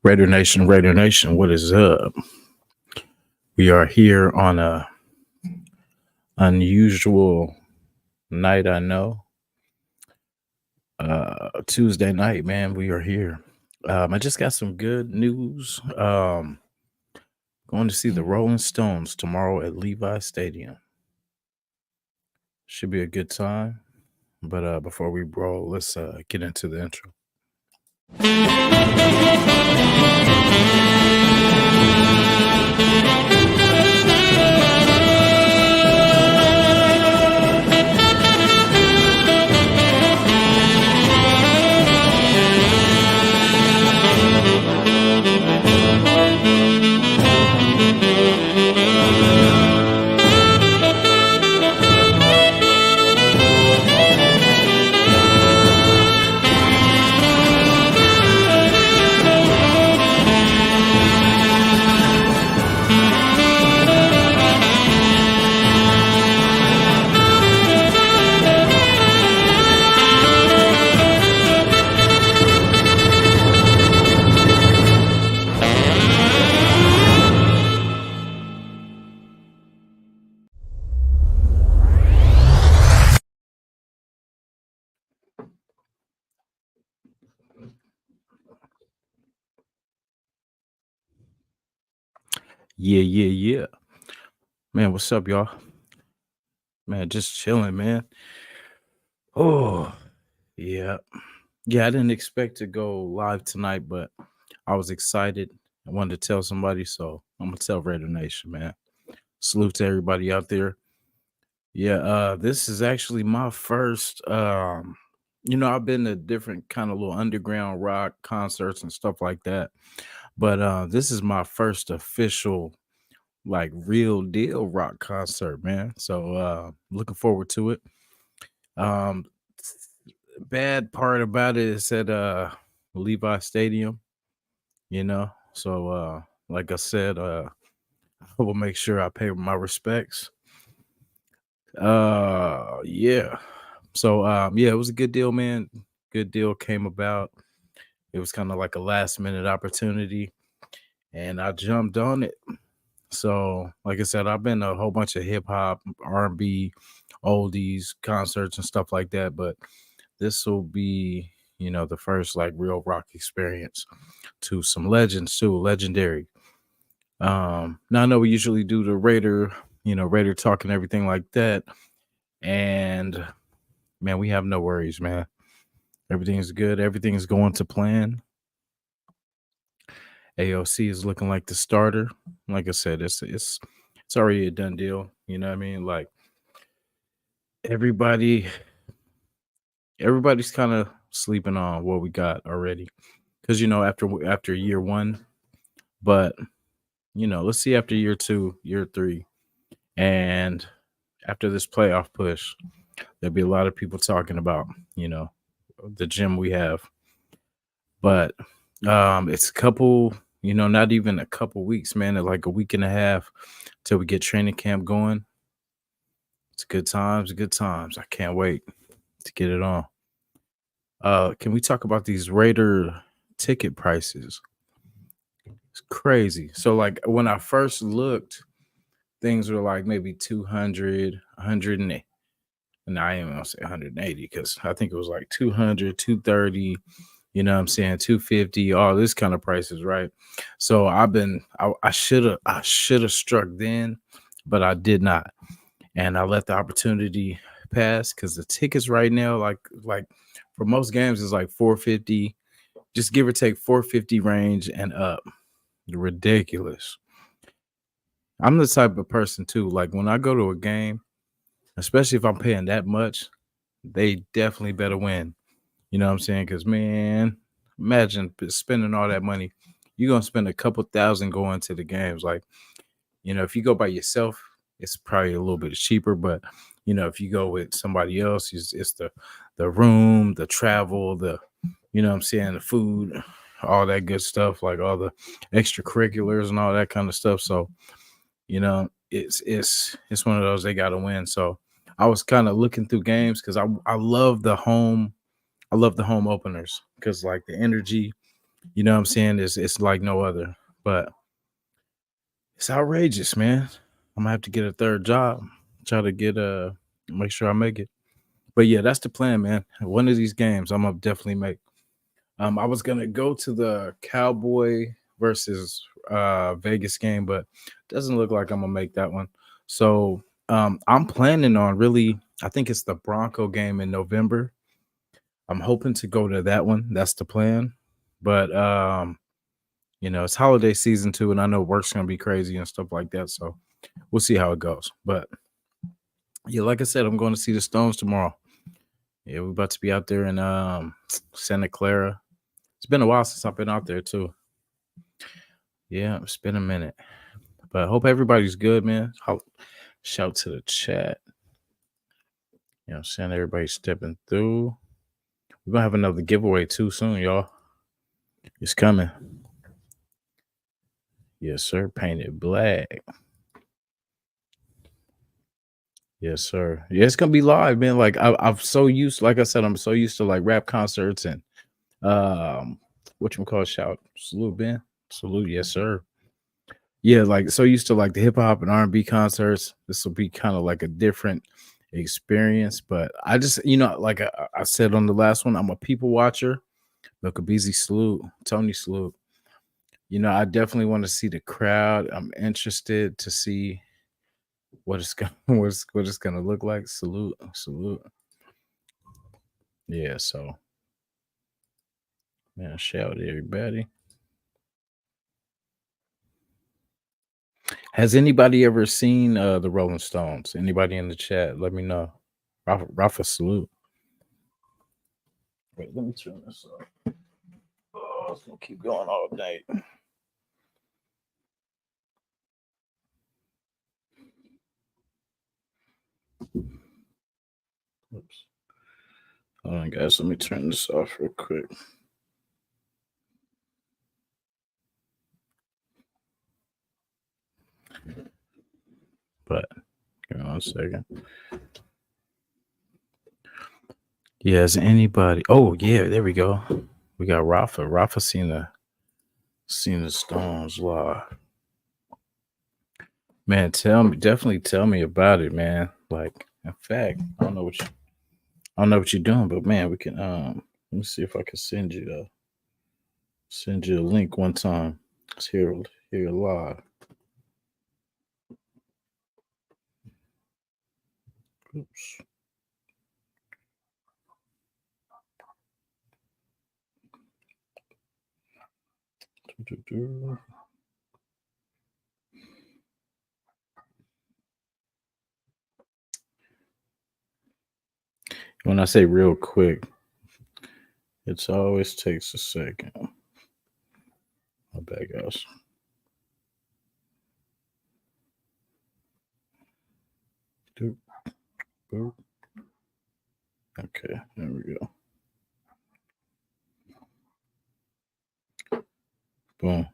Raider Nation, what is up? We are here on a unusual night, I know. Tuesday night, man, we are here. I just got some good news. Going to see the Rolling Stones tomorrow at Levis Stadium. Should be a good time. But before we roll, let's get into the intro. Yeah. Man, what's up, y'all? Man, just chilling, man. Oh, yeah. Yeah, I didn't expect to go live tonight, but I was excited. I wanted to tell somebody, so I'm gonna tell Raider Nation, man. Salute to everybody out there. Yeah, this is actually my first I've been to different kind of little underground rock concerts and stuff like that. But this is my first official like real deal rock concert, man. So looking forward to it. Um Bad part about it is at Levi Stadium, you know. So like I said, I will make sure I pay my respects. Yeah. So yeah, it was a good deal, man. Good deal came about. It was kind of like a last minute opportunity and I jumped on it. So, like I said, I've been to a whole bunch of hip hop, R&B, oldies concerts and stuff like that, but this will be, the first like real rock experience to some legends too, legendary. Now I know we usually do the Raider talk and everything like that. And man, we have no worries, man. Everything's good. Everything's going to plan. AOC is looking like the starter. Like I said, it's already a done deal. You know what I mean? Like everybody's kind of sleeping on what we got already. Because after year one, but let's see after year two, year three, and after this playoff push, there'll be a lot of people talking about, the gym we have. But it's a couple, not even a couple weeks, man. It's like a week and a half till we get training camp going. It's good times. I can't wait to get it on. Can we talk about these Raider ticket prices? It's crazy. So like when I first looked, things were like maybe 200, 180. And I ain't gonna say 180 because I think it was like 200, 230, you know what I'm saying, 250, all this kind of prices, right? So I should have struck then, but I did not. And I let the opportunity pass because the tickets right now, like for most games, is like 450, just give or take 450 range and up. Ridiculous. I'm the type of person too. Like when I go to a game, especially if I'm paying that much, they definitely better win. You know what I'm saying? Because, man, imagine spending all that money. You're going to spend a couple thousand going to the games. Like, if you go by yourself, it's probably a little bit cheaper. But, if you go with somebody else, it's the room, the travel, the food, all that good stuff, like all the extracurriculars and all that kind of stuff. So, it's one of those they got to win. So I was kind of looking through games because I love the home openers because like the energy, You know what I'm saying? It's like no other. But it's outrageous, man. I'm gonna have to get a third job, try to get make sure I make it. But yeah, that's the plan, man. One of these games I'm gonna definitely make. I was gonna go to the Cowboy versus Vegas game, but doesn't look like I'm gonna make that one. So I'm planning on really, I think it's the Bronco game in November. I'm hoping to go to that one. That's the plan. But it's holiday season too, and I know work's gonna be crazy and stuff like that. So we'll see how it goes. But yeah, like I said, I'm going to see the Stones tomorrow. Yeah, we're about to be out there in Santa Clara. It's been a while since I've been out there too. Yeah, it's been a minute. But I hope everybody's good, man. Shout to the chat. You know what I'm saying? Everybody's stepping through. We're gonna have another giveaway too soon, y'all. It's coming. Yes, sir. Painted black. Yes, sir. Yeah, it's gonna be live, man. Like I'm so used, like I said, I'm so used to like rap concerts and what you call shout. Salute, Ben. Salute, yes, sir. Yeah, like so used to like the hip hop and R&B concerts. This will be kind of like a different experience. But I just, like I said on the last one, I'm a people watcher. Look, a busy salute, Tony salute. I definitely want to see the crowd. I'm interested to see what it's gonna what it's gonna look like. Salute, salute. Yeah, so man, shout out to everybody. Has anybody ever seen the Rolling Stones? Anybody in the chat? Let me know. Rafa salute. Wait, let me turn this up. Oh, it's gonna keep going all night. Oops. Hold on, guys. Let me turn this off real quick. But give me 1 second. Yeah, is anybody? Oh, yeah, there we go. We got Rafa. Rafa seen the Stones live. Man, definitely tell me about it, man. Like, in fact, I don't know what you're doing, but man, we can let me see if I can send you a link one time. It's here live. Oops. When I say real quick, it always takes a second. My bad, guys. Okay, there we go. Boom.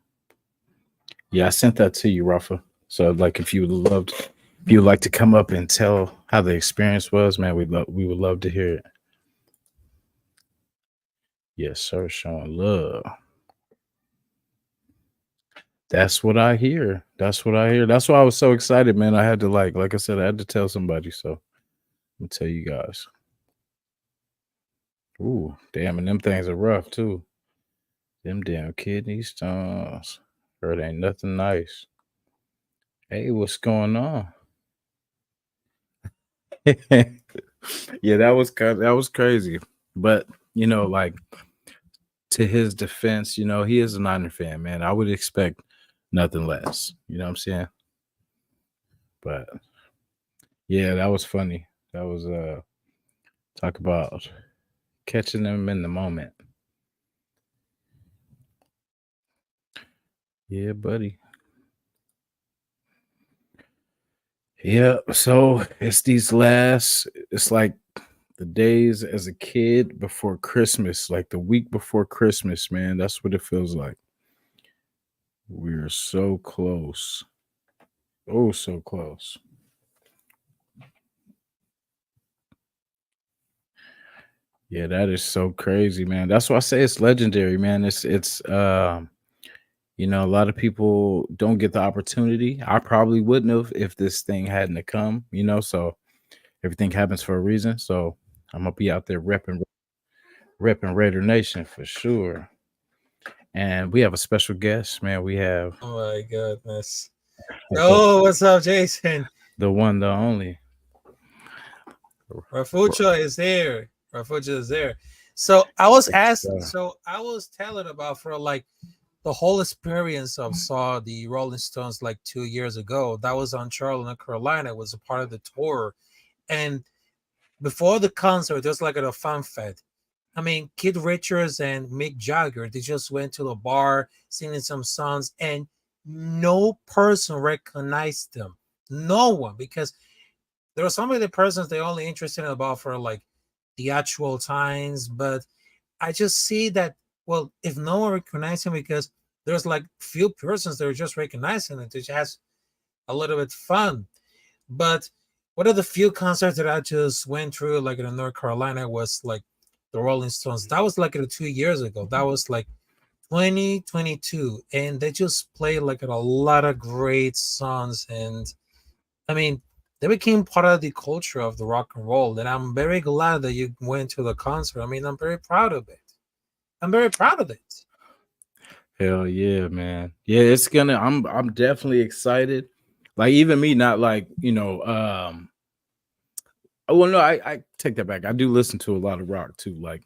Yeah, I sent that to you, Rafa. So, like, if you would like to come up and tell how the experience was, man, we would love to hear it. Yes, sir. Showing love. That's what I hear. That's what I hear. That's why I was so excited, man. I had to like I said, I had to tell somebody. So let me tell you guys. Ooh, damn, and them things are rough too. Them damn kidney stones. Heard ain't nothing nice. Hey, what's going on? Yeah, that was crazy. But like to his defense, he is a Niner fan, man. I would expect nothing less. You know what I'm saying? But yeah, that was funny. That was talk about catching them in the moment. Yeah, buddy. Yeah, so it's like the days as a kid before Christmas, like the week before Christmas, man. That's what it feels like. We're so close. Oh, so close. Yeah, that is so crazy, man. That's why I say it's legendary, man. A lot of people don't get the opportunity. I probably wouldn't have if this thing hadn't have come, so everything happens for a reason. So I'm gonna be out there repping Raider Nation for sure. And we have a special guest, man. We have Oh my goodness. Oh, what's up, Jason? the one, the only. Rafucho is here. Rafucho is there. So I was asked. Uh, So I was telling about for like the whole experience of saw the Rolling Stones like 2 years ago. That was on Charlotte, North Carolina. It was a part of the tour, and before the concert, there's like a fan fed. I mean, Kid Richards and Mick Jagger, they just went to the bar singing some songs, and no person recognized them. No one, because there are some of the persons they only interested about for like the actual times. But I just see that, well, if no one recognizes him, because there's like few persons that are just recognizing it, which has a little bit fun. But one of the few concerts that I just went through, like in North Carolina, was like the Rolling Stones. That was like 2 years ago. That was like 2022, and they just played like a lot of great songs. And I mean, they became part of the culture of the rock and roll. And I'm very glad that you went to the concert. I mean, I'm very proud of it. I'm very proud of it. Hell yeah, man. Yeah, it's gonna. I'm definitely excited. Like even me, not like Oh, well, no, I take that back. I do listen to a lot of rock too, like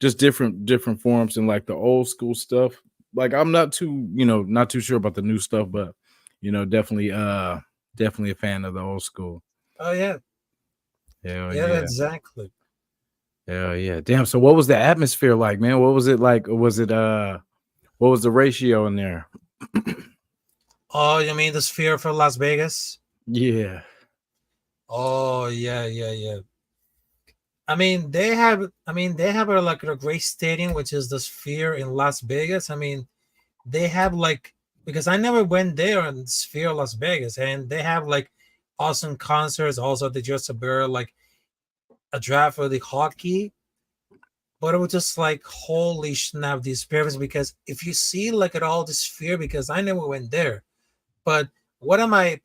just different forms and like the old school stuff. Like I'm not too sure about the new stuff, but definitely a fan of the old school. Oh yeah, Hell yeah, yeah. exactly. Hell yeah. Damn. So what was the atmosphere like, man? What was it like? What was the ratio in there? Oh, you mean the Sphere for Las Vegas? Yeah. Oh yeah, yeah, yeah. I mean they have like a great stadium, which is the Sphere in Las Vegas. I mean, they have like, because I never went there in Sphere Las Vegas, and they have like awesome concerts. Also, they just were like a draft for the hockey, but it was just like holy snap, the experience. Because if you see like at all the Sphere, because I never went there, but one of my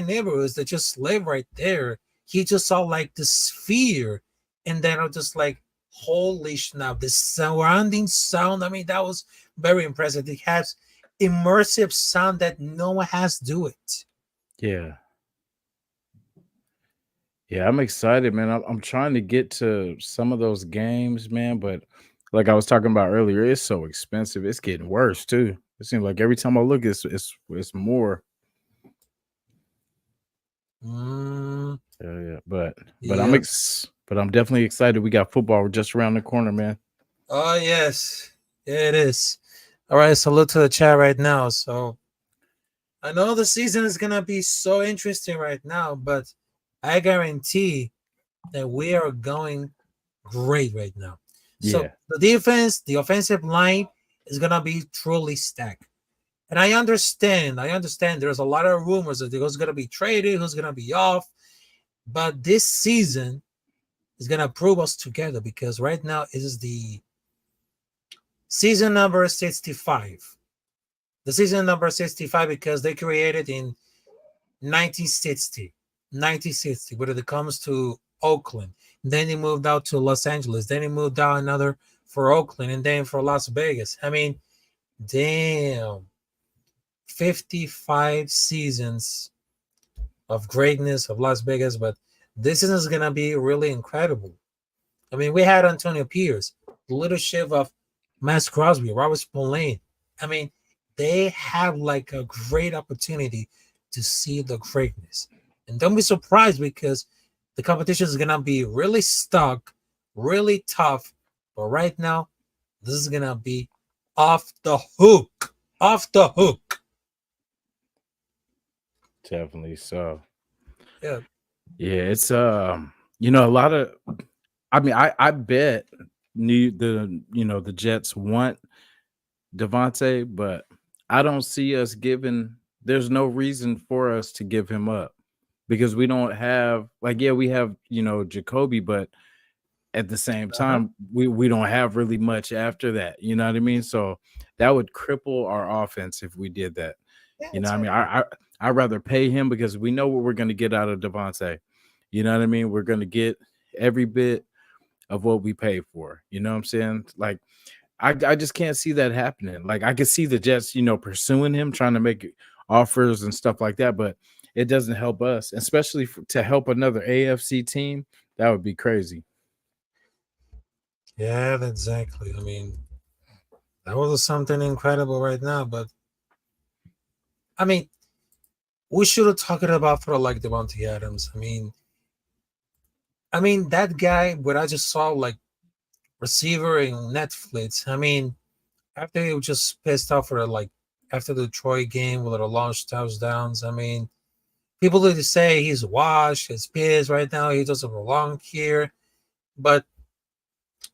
neighbors that just live right there, he just saw like the Sphere, and then I was just like, holy snap, the surrounding sound. I mean, that was very impressive. It has immersive sound that no one has do it. Yeah. Yeah, I'm excited, man. I'm trying to get to some of those games, man, but like I was talking about earlier, it's so expensive. It's getting worse too. It seems like every time I look, it's more. Mm, Yeah, yeah. but I'm definitely excited. We got football just around the corner, man. Oh yes, yeah, it is. All right, salute to the chat right now. So I know the season is gonna be so interesting right now, but I guarantee that we are going great right now. So Yeah, the defense, the offensive line is gonna be truly stacked. And I understand there's a lot of rumors that who's gonna be traded, who's gonna be off, but this season is gonna prove us together, because right now it is the season number 65. The season number 65 because they created in 1960. 1960, when it comes to Oakland. Then he moved out to Los Angeles. Then he moved out another for Oakland, and then for Las Vegas. I mean, damn. 55 seasons of greatness of Las Vegas, but this is going to be really incredible. I mean, we had Antonio Pierce, the leadership of Max Crosby, Robert Spillane. I mean, they have like a great opportunity to see the greatness. And don't be surprised, because the competition is going to be really stuck, really tough. But right now, this is going to be off the hook. Off the hook. definitely. So Yeah. yeah, it's a lot of. I mean, I bet the Jets want Devontae, but I don't see us giving. There's no reason for us to give him up because we don't have like yeah we have Jacoby, but at the same Uh-huh. time, we don't have really much after that. You know what I mean? So that would cripple our offense if we did that. Yeah, You know what I mean? exactly. I'd rather pay him because we know what we're gonna get out of Devontae. You know what I mean? We're gonna get every bit of what we pay for. You know what I'm saying? Like I just can't see that happening. Like I could see the Jets, pursuing him, trying to make offers and stuff like that, but it doesn't help us, especially to help another AFC team. That would be crazy. Yeah, exactly. I mean, that was something incredible right now. But I mean, we should have talked about for like Devontae Adams. I mean that guy. What I just saw like receiver in Netflix. I mean, after he was just pissed off for like after the Detroit game with the launch touchdowns. I mean, people did say he's washed, he's pissed right now. He doesn't belong here. But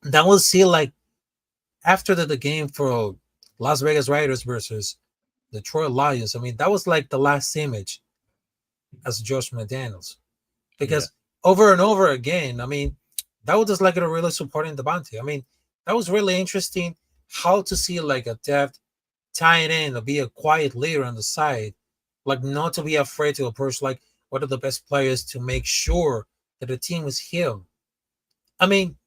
that was see like after the game for Las Vegas Raiders versus Detroit Lions. I mean, that was like the last image as Josh McDaniels Yeah. because over and over again, I mean, that was just like a really supporting Devontae. I mean, that was really interesting how to see like a depth tying in to be a quiet leader on the side, like not to be afraid to approach like one of the best players to make sure that the team is healed. I mean,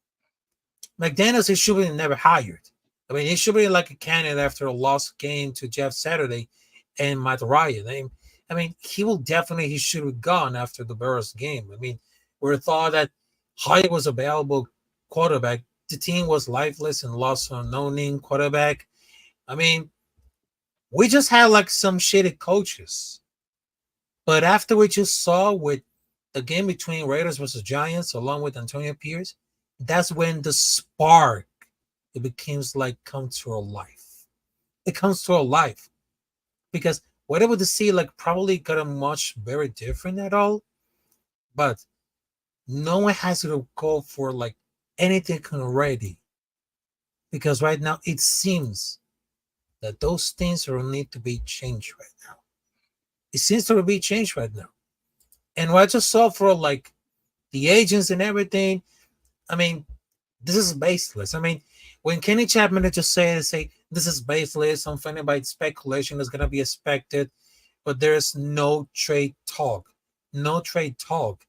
McDaniels he should be never hired. I mean, he should be like a candidate after a lost game to Jeff Saturday and Matt Ryan. I mean, he will definitely he should have gone after the Bears game. I mean, we thought that Hyatt was available quarterback. The team was lifeless and lost a no-name quarterback. I mean, we just had like some shitty coaches. But after we just saw with the game between Raiders versus Giants, along with Antonio Pierce, that's when the spark it becomes like come to a life. It comes to a life because whatever the see like probably got a much very different at all, but no one has to go for like anything already because right now it seems that those things will need to be changed right now. It seems to be changed right now. And what I just saw for like the agents and everything, I mean, this is baseless. I mean, when Kenny Chapman just say this is baseless, something about speculation is gonna be expected, but there's no trade talk. No trade talk.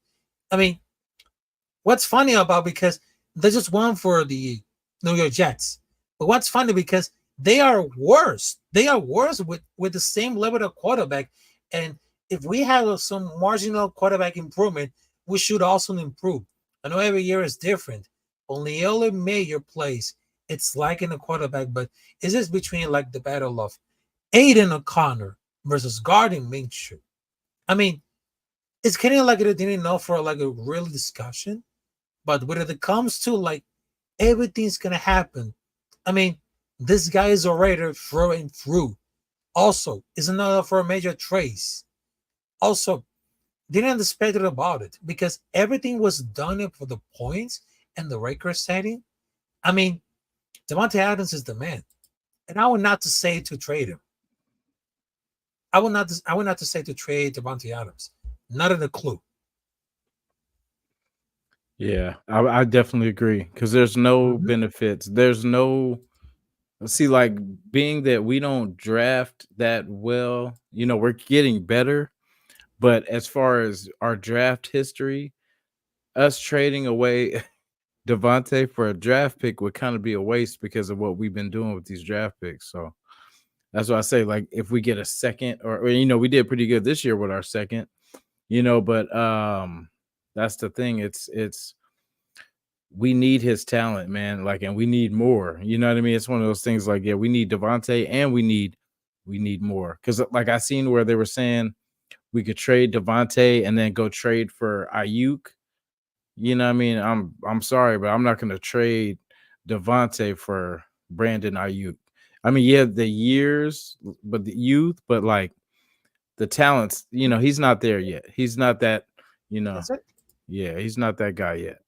I mean, what's funny about because they just won for the New York Jets. But what's funny because they are worse. They are worse with the same level of quarterback. And if we have some marginal quarterback improvement, we should also improve. I know every year is different. Only the only major plays, it's like in a quarterback, but is this between like the battle of Aiden O'Connor versus Gardner Minshew? I mean, it's kind of like it didn't know for like a real discussion. But when it comes to like everything's gonna happen, I mean, this guy is already through and through. Also, is another for a major trace. Also, didn't expect it about it because everything was done for the points and the record setting. I mean, Devontae Adams is the man, and I would not to say to trade him. I would not. I would not to say to trade Devontae Adams. Not in a clue. Yeah, I definitely agree because there's no Mhm. benefits. There's no see, like being that we don't draft that well, we're getting better. But as far as our draft history, us trading away Devontae for a draft pick would kind of be a waste because of what we've been doing with these draft picks. So that's why I say, like, if we get a second, or we did pretty good this year with our second, but that's the thing. It's we need his talent, man. Like, and we need more. You know what I mean? It's one of those things like, yeah, we need Devontae and we need more. Cause like I seen where they were saying we could trade Devontae and then go trade for Ayuk. You know what I mean? I'm sorry, but I'm not gonna trade Devontae for Brandon Ayuk. I mean, yeah, the years, but the youth, but like the talents, he's not there yet. He's not that, you know, That's it. yeah, he's not that guy yet.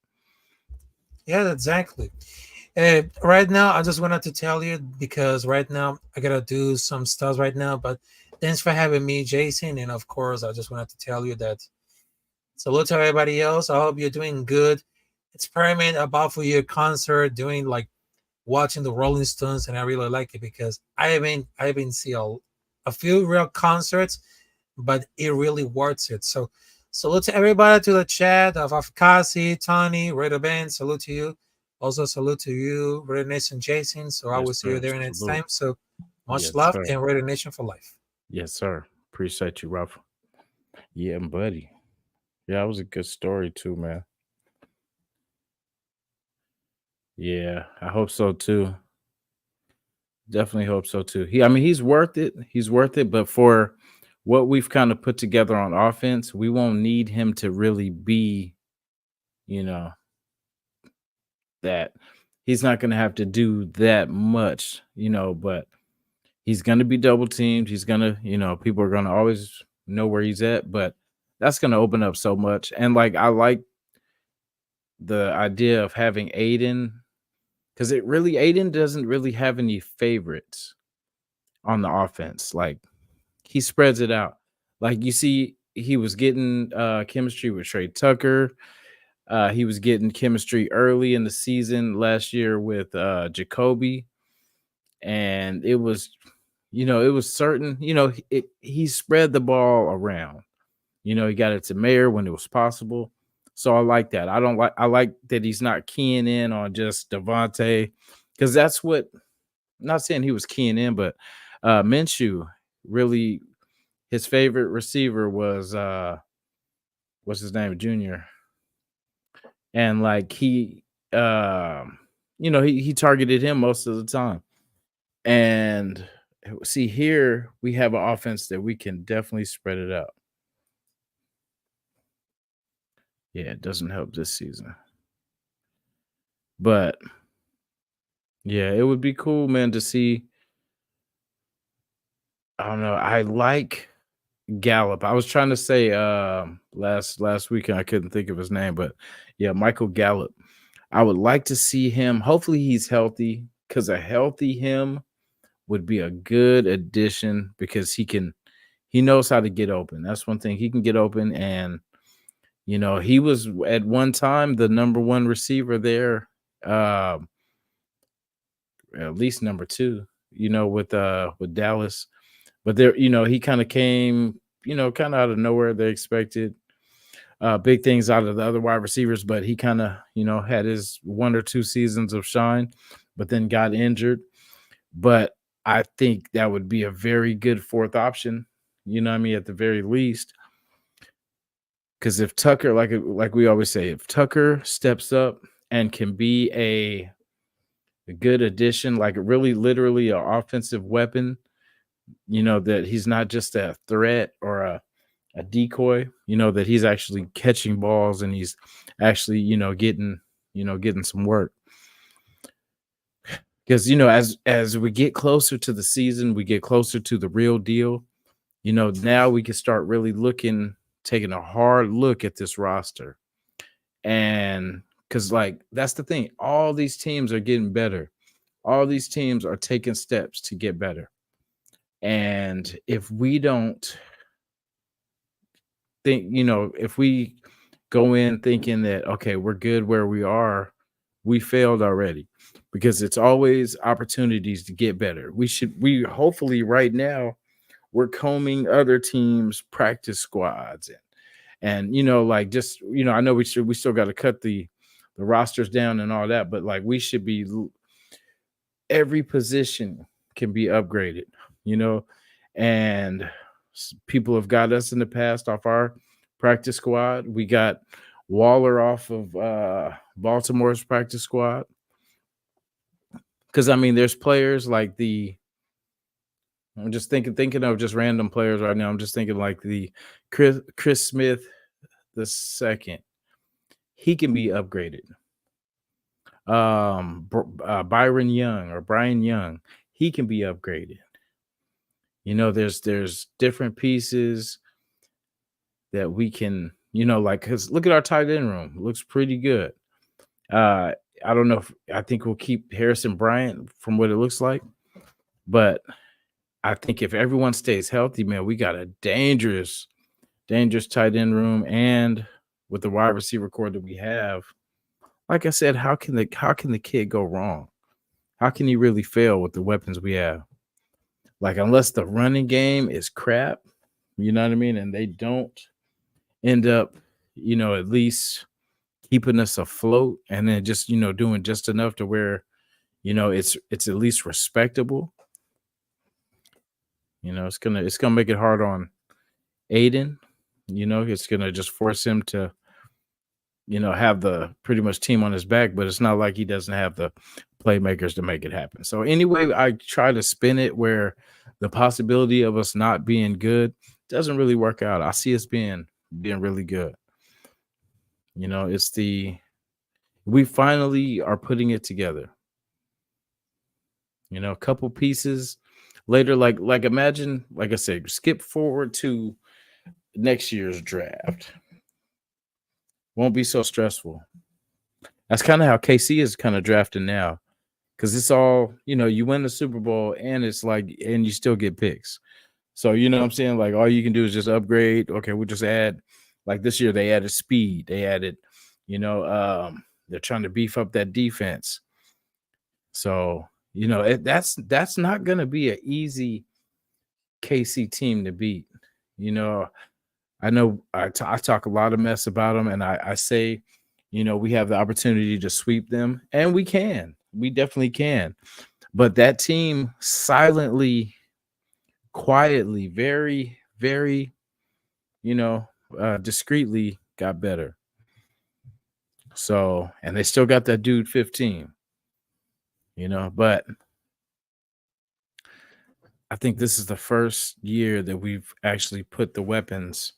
Yeah, exactly. Right now, I just wanted to tell you because right now I gotta do some stuff right now. But thanks for having me, Jason. And of course, I just wanted to tell you that salute to everybody else. I hope you're doing good. experiment about for your concert, doing like watching the Rolling Stones, and I really like it because I haven't seen a few real concerts, but it really worth it. So salute to everybody to the chat of Afkasi, Tony, Raider Band, salute to you. Also salute to you, Raider Nation Jason. So I Yes, will see you sir. there next Salute. time. So much Yes, love sir. and Raider Nation for life. Yes, sir. Appreciate you, Ralph. Yeah, buddy. Yeah, that was a good story too, man. Yeah, I hope so too. Definitely hope so too. I mean, he's worth it. He's worth it. But for what we've kind of put together on offense, we won't need him to really be, you know, that he's not going to have to do that much, but he's going to be double teamed. He's going to, people are going to always know where he's at, but that's going to open up so much. And like, I like the idea of having Aiden because Aiden doesn't really have any favorites on the offense. Like, he spreads it out. Like, you see, he was getting chemistry with Trey Tucker. He was getting chemistry early in the season last year with Jacoby. And it was certain, he spread the ball around. He got it to Mayer when it was possible. So I like that. I like that he's not keying in on just Devontae, because that's what, I'm not saying he was keying in, but Minshew really, his favorite receiver was what's his name, Junior. And like he targeted him most of the time. And see, here we have an offense that we can definitely spread it out. Yeah, it doesn't help this season. But yeah, it would be cool, man, to see. I don't know. I like Gallup. I was trying to say last weekend, I couldn't think of his name, but yeah, Michael Gallup. I would like to see him. Hopefully he's healthy, because a healthy him would be a good addition, because he knows how to get open. That's one thing. He can get open, and he was at one time the number one receiver there, at least number two, with Dallas. But there, he kind of came, kind of out of nowhere. They expected big things out of the other wide receivers, but he kind of, had his 1 or 2 seasons of shine, but then got injured. But I think that would be a very good fourth option, what I mean, at the very least. Because if Tucker, like we always say, if Tucker steps up and can be a good addition, like really literally an offensive weapon, that he's not just a threat or a decoy, that he's actually catching balls and he's actually, getting some work. Because, as we get closer to the season, we get closer to the real deal, now we can start really taking a hard look at this roster. And because, like, that's the thing, all these teams are getting better. All these teams are taking steps to get better. And if we don't think, if we go in thinking that, okay, we're good where we are, we failed already, because it's always opportunities to get better. We hopefully right now we're combing other teams' practice squads and like, just, I know we still got to cut the rosters down and all that, but like, we should be, every position can be upgraded, and people have got us in the past off our practice squad. We got Waller off of Baltimore's practice squad. Because I mean, there's players like I'm just thinking of just random players right now. I'm just thinking like the Chris Smith the second. He can be upgraded. Byron Young or Brian Young, he can be upgraded. There's different pieces that we can, like, because look at our tight end room. It looks pretty good. I don't know I think we'll keep Harrison Bryant from what it looks like, but I think if everyone stays healthy, man, we got a dangerous tight end room, and with the wide receiver core that we have, like I said, how can the kid go wrong? How can he really fail with the weapons we have? Like, unless the running game is crap, you know what I mean? And they don't end up, at least keeping us afloat and then just, doing just enough to where, it's at least respectable. It's gonna make it hard on Aiden. It's gonna just force him to, have the pretty much team on his back, but it's not like he doesn't have the playmakers to make it happen. So anyway, I try to spin it where the possibility of us not being good doesn't really work out. I see us being really good. It's the we finally are putting it together. A couple pieces later, like imagine, like I said, skip forward to next year's draft. Won't be so stressful. That's kind of how KC is kind of drafting now. Because it's all, you win the Super Bowl and it's like, and you still get picks. So, you know what I'm saying? Like, all you can do is just upgrade. Okay, we'll just add, like this year, they added speed. They added, they're trying to beef up that defense. So, that's not going to be an easy KC team to beat. I know I talk a lot of mess about them, and I say, we have the opportunity to sweep them, and we can. We definitely can. But that team silently, quietly, very, very, discreetly got better. So, and they still got that dude 15, but I think this is the first year that we've actually put the weapons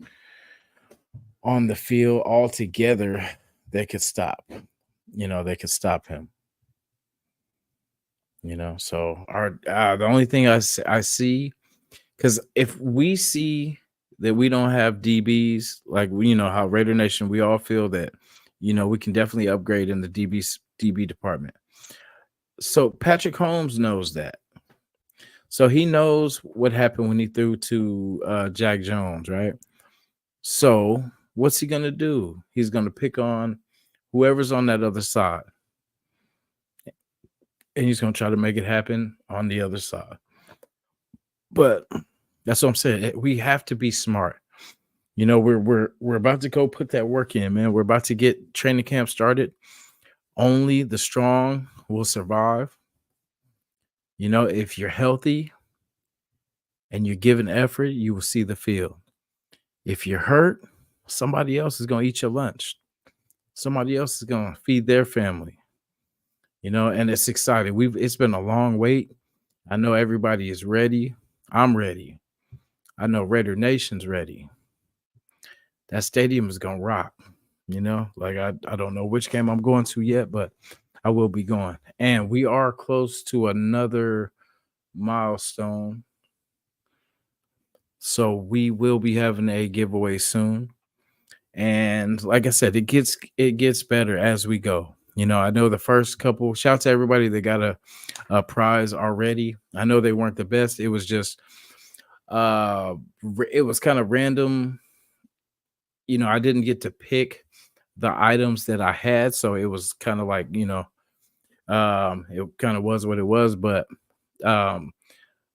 on the field all together that could stop, they could stop him. So the only thing I see, because if we see that we don't have DBs, like how Raider Nation, we all feel that we can definitely upgrade in the DB department. So Patrick Holmes knows that. So he knows what happened when he threw to Jack Jones, right? So what's he gonna do? He's gonna pick on whoever's on that other side, and he's gonna try to make it happen on the other side. But that's what I'm saying. We have to be smart. We're about to go put that work in, man. We're about to get training camp started. Only the strong will survive. If you're healthy and you're giving effort, you will see the field. If you're hurt, somebody else is going to eat your lunch. Somebody else is going to feed their family. And it's exciting. It's been a long wait. I know everybody is ready. I'm ready. I know Raider Nation's ready. That stadium is going to rock. Like I don't know which game I'm going to yet, but I will be going. And we are close to another milestone. So we will be having a giveaway soon. And like I said, it gets better as we go. I know the first couple, shout out to everybody that got a prize already. I know they weren't the best. It was just it was kind of random. I didn't get to pick the items that I had, so it was kind of like, it kind of was what it was, but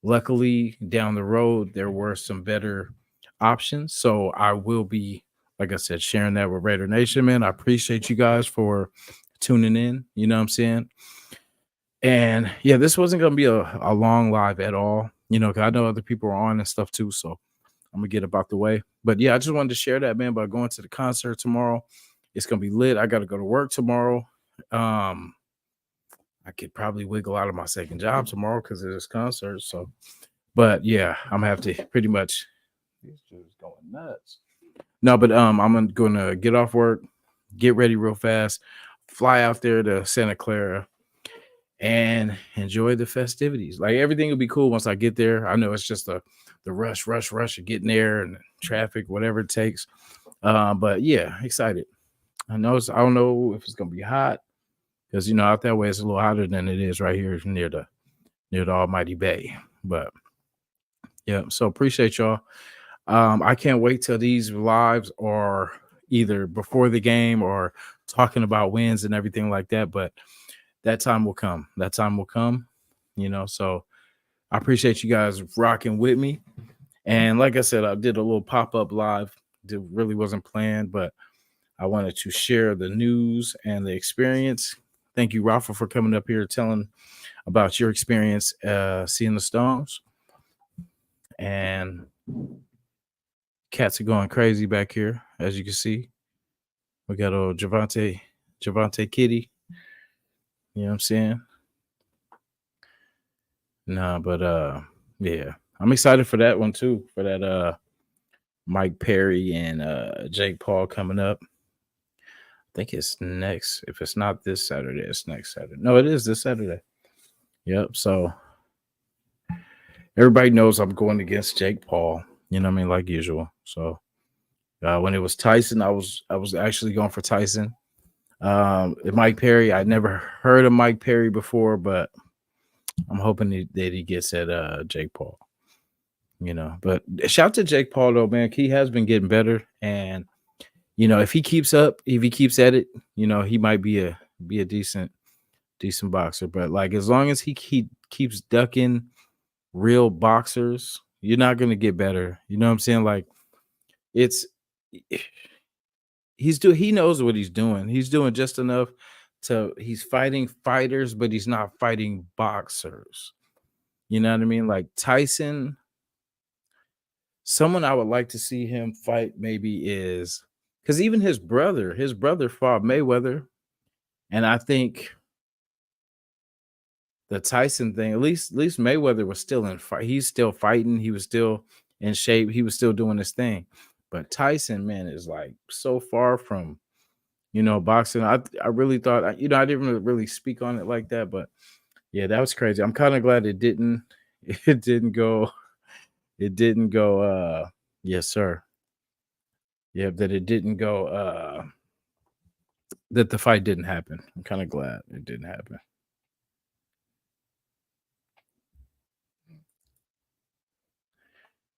luckily down the road there were some better options. So I will be, like I said, sharing that with Raider Nation, man. I appreciate you guys for tuning in. You know what I'm saying? And yeah, this wasn't going to be a long live at all, because I know other people are on and stuff too. So I'm going to get about the way. But yeah, I just wanted to share that, man, by going to the concert tomorrow. It's going to be lit. I got to go to work tomorrow. I could probably wiggle out of my second job tomorrow because of this concert. So, but yeah, I'm going to have to pretty much, this dude's going nuts. No, but I'm going to get off work, get ready real fast, fly out there to Santa Clara, and enjoy the festivities. Like, everything will be cool once I get there. I know it's just the rush of getting there and traffic, whatever it takes. But yeah, excited. I don't know if it's gonna be hot because out that way it's a little hotter than it is right here near the Almighty Bay. But yeah, so appreciate y'all. I can't wait till these lives are either before the game or talking about wins and everything like that. But that time will come. That time will come. So I appreciate you guys rocking with me. And like I said, I did a little pop-up live. It really wasn't planned, but I wanted to share the news and the experience. Thank you, Rafa, for coming up here telling about your experience seeing the Stones. And cats are going crazy back here, as you can see. We got old Javante Kitty. You know what I'm saying? Nah, but yeah. I'm excited for that one too, for that Mike Perry and Jake Paul coming up. I think it's next. If it's not this Saturday, it's next Saturday. No, it is this Saturday. Yep. So everybody knows I'm going against Jake Paul. You know what I mean, like usual. So when it was Tyson, I was actually going for Tyson. Mike Perry, I never heard of Mike Perry before, but I'm hoping that he gets at Jake Paul. But shout to Jake Paul though, man. He has been getting better, and if he keeps at it, he might be a decent boxer. But like as long as he keeps ducking real boxers, you're not gonna get better. You know what I'm saying? Like he knows what he's doing. He's doing just enough he's fighting fighters, but he's not fighting boxers. You know what I mean? Like Tyson, someone I would like to see him fight maybe is because even his brother fought Mayweather. And I think the Tyson thing, at least Mayweather was still in fight. He's still fighting. He was still in shape. He was still doing his thing. But Tyson, man, is like so far from, boxing. I really thought, I didn't really speak on it like that. But yeah, that was crazy. I'm kind of glad it didn't go. It didn't go. Yes, sir. Yeah, that it didn't go. That the fight didn't happen. I'm kind of glad it didn't happen.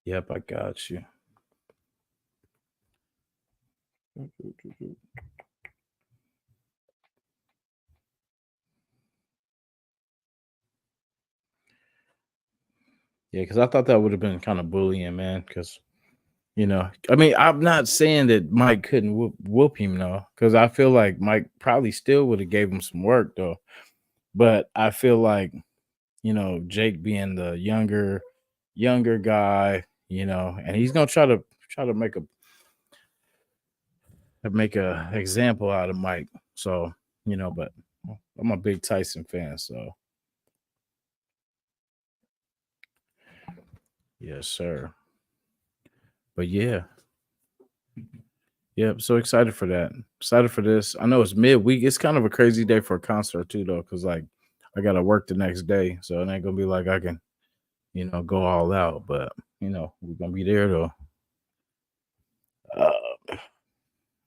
Yep, I got you. Yeah, because I thought that would have been kind of bullying, man. Because I mean, I'm not saying that Mike couldn't whoop him, though, because I feel like Mike probably still would have gave him some work, though. But I feel like Jake being the younger guy, and he's gonna try to make a example out of Mike. So but I'm a big Tyson fan, so yes, sir. But yeah. Yep, so excited for that. Excited for this. I know it's midweek. It's kind of a crazy day for a concert too, though, because like I gotta work the next day, so it ain't gonna be like I can, go all out. But we're gonna be there though. Uh,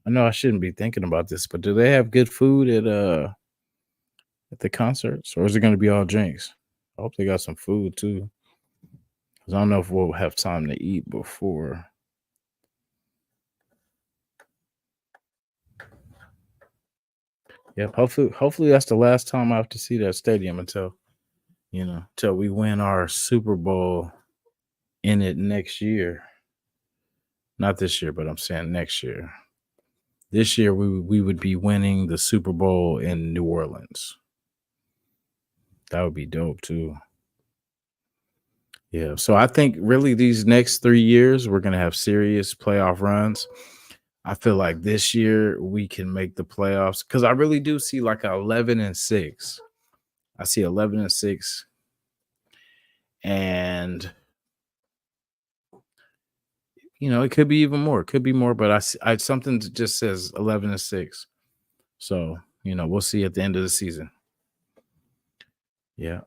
I know I shouldn't be thinking about this, but do they have good food at the concerts, or is it gonna be all drinks? I hope they got some food too, because I don't know if we'll have time to eat before. Yep, hopefully that's the last time I have to see that stadium until we win our Super Bowl in it next year. Not this year, but I'm saying next year. This year we would be winning the Super Bowl in New Orleans. That would be dope too. Yeah. So I think really these next 3 years we're gonna have serious playoff runs. I feel like this year we can make the playoffs because I really do see like a 11-6. I see 11-6, and it could be even more. It could be more, but I something that just says 11-6. So we'll see at the end of the season. Yeah.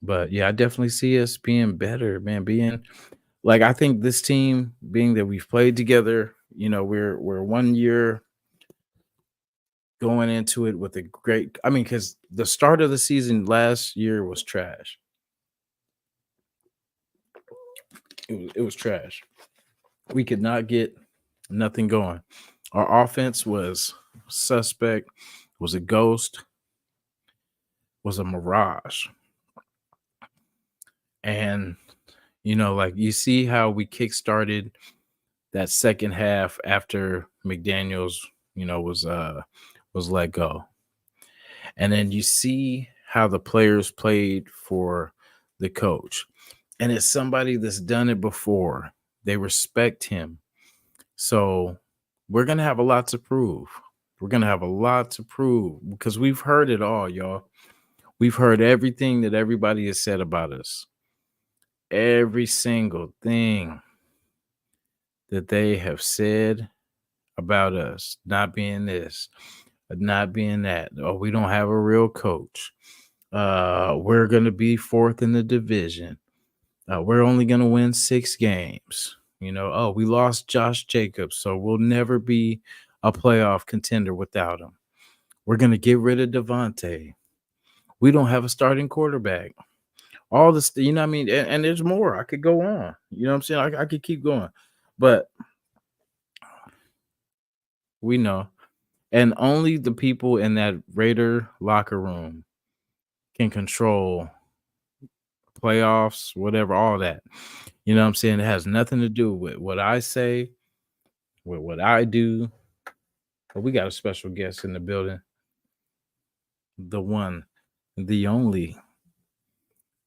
But yeah, I definitely see us being better, man. Being like I think this team, being that we've played together, we're 1 year going into it with a great. I mean, because the start of the season last year was trash. It was trash. We could not get nothing going. Our offense was suspect, was a ghost, was a mirage. And, like you see how we kickstarted that second half after McDaniels, was let go. And then you see how the players played for the coach. And it's somebody that's done it before. They respect him. So we're going to have a lot to prove. We're going to have a lot to prove because we've heard it all, y'all. We've heard everything that everybody has said about us. Every single thing that they have said about us, not being this, not being that. Oh, we don't have a real coach. We're going to be fourth in the division. We're only going to win 6 games. Oh, we lost Josh Jacobs, so we'll never be a playoff contender without him. We're going to get rid of Devontae. We don't have a starting quarterback. All this, what I mean? And there's more. I could go on. You know what I'm saying? I could keep going. But we know. And only the people in that Raider locker room can control playoffs, whatever, all that. You know what I'm saying? It has nothing to do with what I say, with what I do. But we got a special guest in the building. The one, the only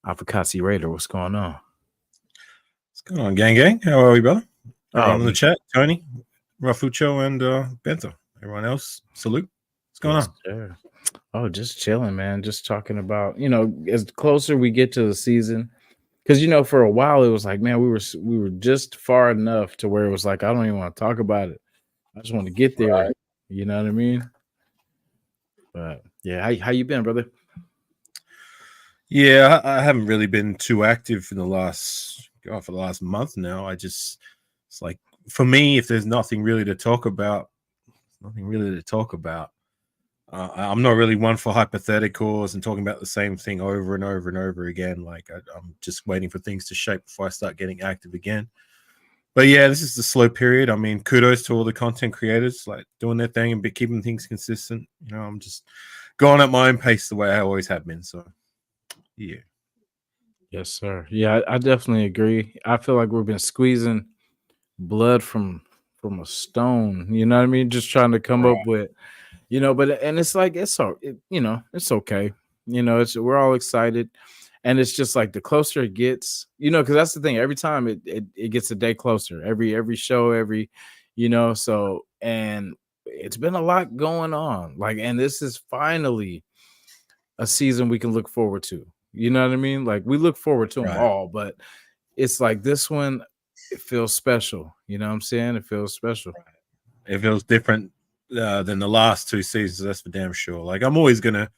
Avocasi Raider. What's going on? What's going on, gang? How are we, brother? Everyone in the chat, Tony, Rafucho, and Bento. Everyone else, salute. What's going on? Sir. Oh, just chilling, man. Just talking about, as closer we get to the season, because for a while it was like, man, we were just far enough to where it was like, I don't even want to talk about it. I just want to get there. Right. You know what I mean? But yeah, how you been, brother? Yeah, I haven't really been too active for the last month now. It's like, for me, if there's nothing really to talk about, I'm not really one for hypotheticals and talking about the same thing over and over and over again. Like I'm just waiting for things to shape before I start getting active again. But yeah, this is the slow period. I mean, kudos to all the content creators, like doing their thing and keeping things consistent. I'm just going at my own pace the way I always have been. So yeah. Yes, sir. Yeah, I definitely agree. I feel like we've been squeezing blood from a stone. You know what I mean? Just trying to come up with, but and it's like it's okay. We're all excited, and it's just like the closer it gets, because that's the thing. Every time it gets a day closer. Every show, So and it's been a lot going on. Like, and this is finally a season we can look forward to. You know what I mean? Like we look forward to them all, but it's like this one, it feels special. You know what I'm saying? It feels special. It feels different than the last 2 seasons. That's for damn sure. Like I'm always gonna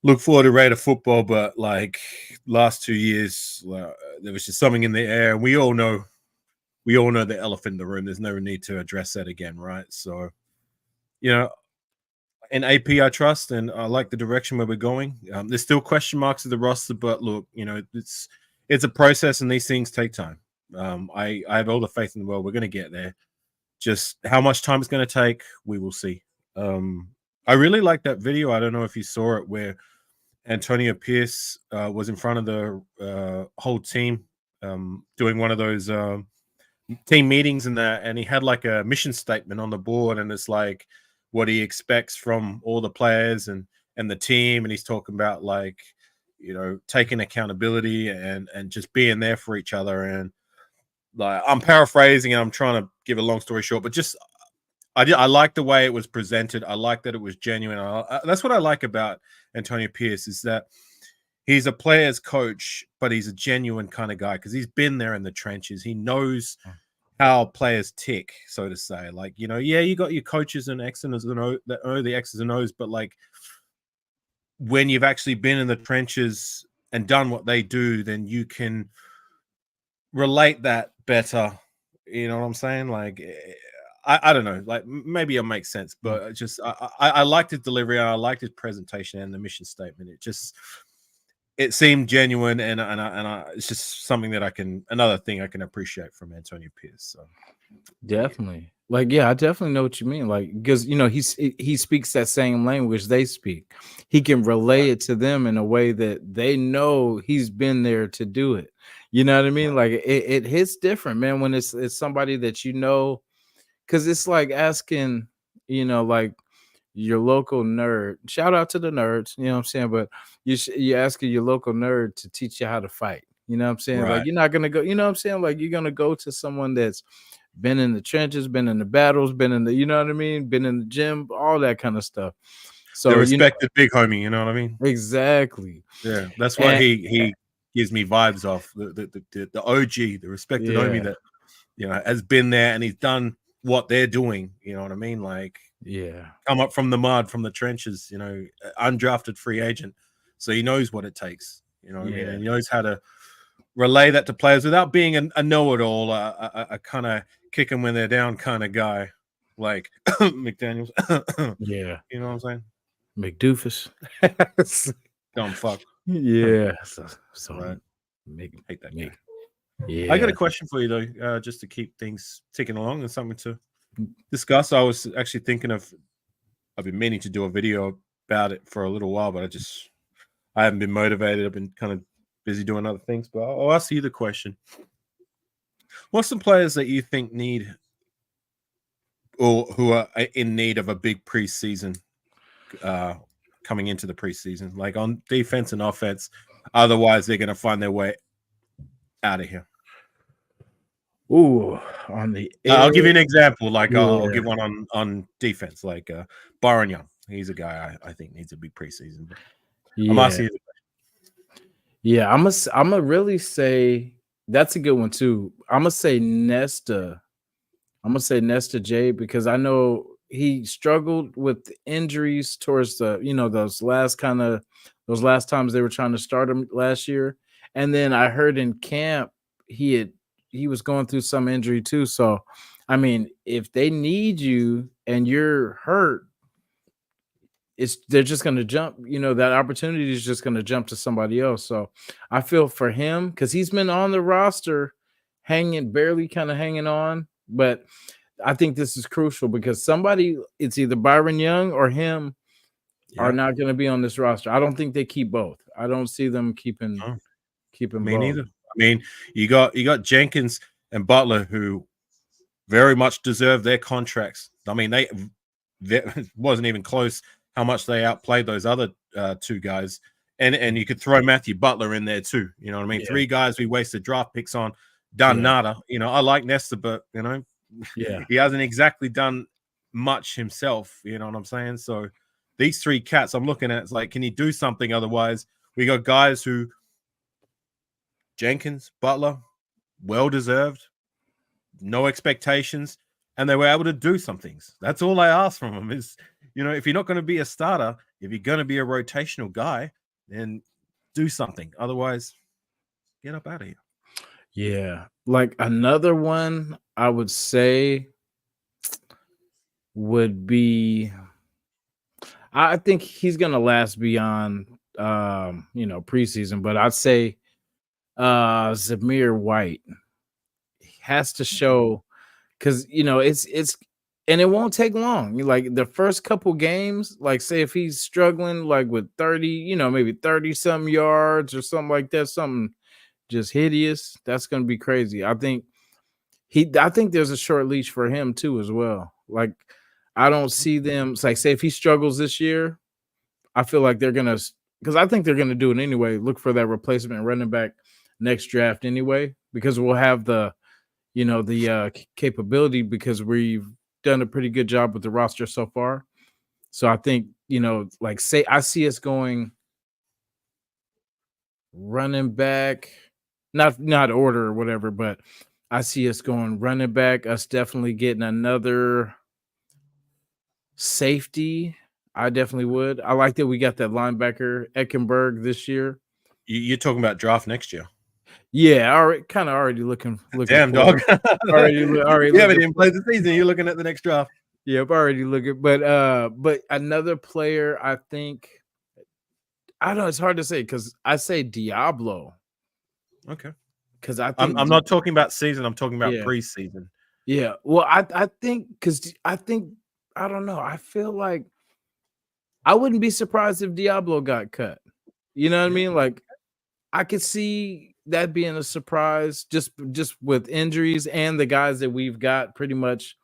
look forward to Raider football, but like last 2 years, there was just something in the air. And we all know the elephant in the room. There's no need to address that again, right? So, in AP, I trust, and I like the direction where we're going. There's still question marks of the roster, but look, it's a process, and these things take time. I have all the faith in the world. We're going to get there. Just how much time it's going to take, we will see. I really like that video. I don't know if you saw it, where Antonio Pierce was in front of the whole team doing one of those team meetings and he had like a mission statement on the board, and it's like what he expects from all the players and the team, and he's talking about like taking accountability and just being there for each other. And like I'm paraphrasing and I'm trying to give a long story short, but just I like the way it was presented. I like that it was genuine. That's what I like about Antonio Pierce, is that he's a player's coach, but he's a genuine kind of guy because he's been there in the trenches. He knows how players tick, so to say. Like, you got your coaches and X's and O's that know the X's and O's, but like when you've actually been in the trenches and done what they do, then you can relate that better. You know what I'm saying? Like, I don't know. Like maybe it makes sense, but just I liked his delivery. I liked his presentation and the mission statement. It just it seemed genuine, and it's just something that another thing I can appreciate from Antonio Pierce. So Definitely. Like, yeah, I definitely know what you mean. Like, because he speaks that same language they speak. He can relay it to them in a way that they know he's been there to do it. You know what I mean? Like it hits different, man, when it's somebody that you know, because it's like asking, like your local nerd. Shout out to the nerds, you know what I'm saying? But you're asking your local nerd to teach you how to fight. You know what I'm saying? Like Right. you're not gonna go, you know what I'm saying? Like you're gonna go to someone that's been in the trenches, been in the battles, been in the, you know what I mean? Been in the gym, all that kind of stuff. The So, respected big homie, you know what I mean? exactly. Yeah, that's what And he gives me vibes off. The OG, the respected homie yeah, that has been there and he's done what they're doing. You know what I mean? Like yeah, come up from the mud, from the trenches. Undrafted free agent, so he knows what it takes. You know what I mean? yeah, And he knows how to relay that to players without being a know-it-all, a kind of kick them when they're down kind of guy, like McDaniels. yeah. You know what I'm saying? McDoofus. Dumb fuck. Yeah. So Right. make Hate that make guy. yeah. I got a question for you though, just to keep things ticking along and something to discuss. I was actually thinking I've been meaning to do a video about it for a little while, but I haven't been motivated. I've been kind of busy doing other things, but I'll ask you the question. What's some players that you think need or who are in need of a big preseason coming into the preseason, like on defense and offense? Otherwise, they're going to find their way out of here. Ooh, on the I'll give you an edge. example. Like I'll Yeah. give one on defense, like Byron Young. He's a guy I think needs a big preseason. But I'm Yeah. asking you. Yeah, I'm gonna really say that's a good one too. I'm gonna say Nesta. I'm gonna say Nesta J because I know he struggled with injuries towards the, those last times they were trying to start him last year. And then I heard in camp he was going through some injury too. So I mean, if they need you and you're hurt, they're just going to jump, that opportunity is just going to jump to somebody else. So I feel for him because he's been on the roster barely kind of hanging on. But I think this is crucial because it's either Byron Young or him are not going to be on this roster. I don't think they keep both. I don't see them keeping Me both. neither. I mean, you got Jenkins and Butler who very much deserve their contracts. I mean, they wasn't even close how much they outplayed those other two guys. And you could throw Matthew Butler in there too. You know what I mean? Yeah. 3 guys we wasted draft picks on, done nada. I like Nesta, but he hasn't exactly done much himself. You know what I'm saying? So these 3 cats I'm looking at, it's like, can he do something? Otherwise, we got guys who Jenkins, Butler, well deserved, no expectations, and they were able to do some things. That's all I ask from them is, if you're not going to be a starter, if you're going to be a rotational guy, then do something. Otherwise, get up out of here. Yeah. Like another one I would say would be, I think he's going to last beyond, preseason, but I'd say Zamir White has to show because it's and it won't take long. Like the first couple games, like say if he's struggling like with 30, maybe 30 some yards or something like that, something just hideous, that's gonna be crazy. I think there's a short leash for him too as well. Like I don't see them, it's like say if he struggles this year, I feel like they're gonna, because I think they're gonna do it anyway, look for that replacement running back next draft anyway, because we'll have the capability because we've done a pretty good job with the roster so far. So I think, like say I see us going running back, not order or whatever, but I see us going running back, us definitely getting another safety. I definitely would. I like that we got that linebacker Eckenberg this year. You're talking about draft next year. Yeah, already looking. Damn, dog. already you haven't even played the season. You're looking at the next draft. Yep, already looking. But another player I think I don't know. It's hard to say because I say Diablo Okay. because I I'm think I'm not talking about season. I'm talking about yeah, preseason. yeah. Well, I think because I think I don't know. I feel like I wouldn't be surprised if Diablo got cut. You know what I Yeah. mean? Like I could see that being a surprise just with injuries and the guys that we've got pretty much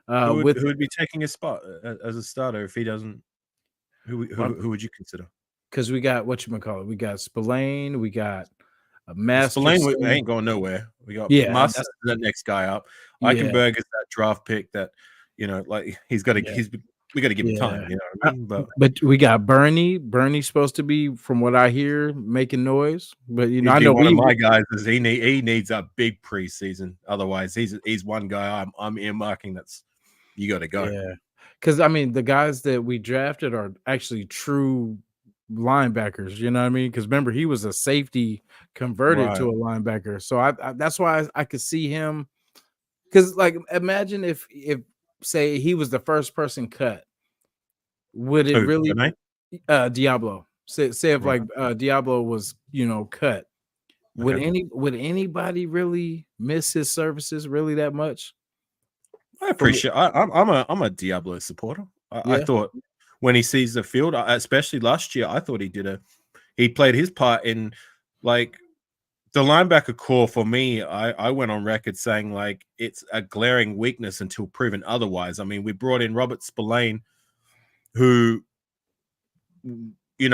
with Who would be taking his spot as a starter if he doesn't? Who would you consider? because we got what you call it. We got Spillane, we got Spillane Masterson. ain't going nowhere. We got Yeah, Masters, that's the next guy up. yeah, Eichenberg is that draft pick that like he's got to. yeah, We got to give him yeah. time. You know what I mean? But But we got Bernie. Bernie's supposed to be, from what I hear, making noise. But he'd I be know one of we my guys. Is he needs a big preseason. Otherwise, he's one guy I'm earmarking. That's you got to go. yeah. Because I mean, the guys that we drafted are actually true linebackers. You know what I mean? Because remember, he was a safety converted Right. to a linebacker. So I that's why I could see him. Because like, imagine if say he was the first person cut, would it Who? really Benet? Diablo? Say if Right. like Diablo was cut. Okay. Would anybody really miss his services really that much? I From appreciate. I'm a Diablo supporter. I yeah, thought when he sees the field, especially last year, I thought he played his part in like the linebacker core. For me, I went on record saying like it's a glaring weakness until proven otherwise. I mean, we brought in Robert Spillane, who he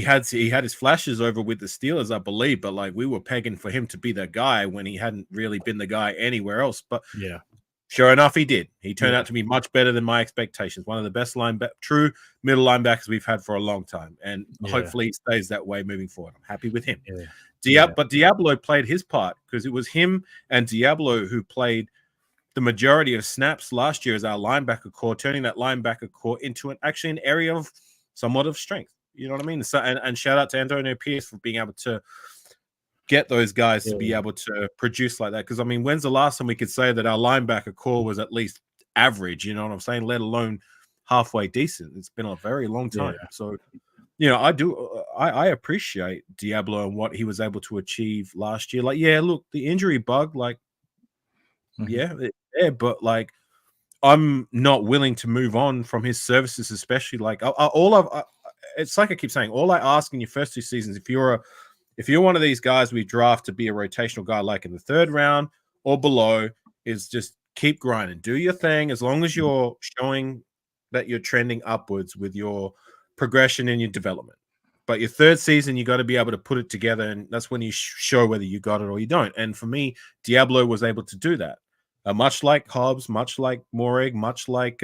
had his flashes over with the Steelers, I believe, but like we were pegging for him to be the guy when he hadn't really been the guy anywhere else. But yeah, sure enough, he did. He turned yeah, out to be much better than my expectations. One of the best true middle linebackers we've had for a long time, and yeah, hopefully he stays that way moving forward. I'm happy with him. yeah, yeah, But Diablo played his part because it was him and Diablo who played the majority of snaps last year as our linebacker core, turning that linebacker core into actually an area of somewhat of strength. You know what I mean? So, and shout out to Antonio Pierce for being able to get those guys to be yeah, able to produce like that. Because I mean, when's the last time we could say that our linebacker core was at least average? You know what I'm saying? Let alone halfway decent. It's been a very long yeah, time. So I appreciate Diablo and what he was able to achieve last year. Like, yeah, look, the injury bug, like, mhm, yeah, but like, I'm not willing to move on from his services, especially like it's like I keep saying, all I ask in your first two seasons, if you're one of these guys we draft to be a rotational guy, like in the third round or below, is just keep grinding, do your thing. As long as mhm, you're showing that you're trending upwards with your progression and your development. But your third season, you got to be able to put it together, and that's when you show whether you got it or you don't. And for me, Diablo was able to do that. Much like Hobbs, much like Moreg, much like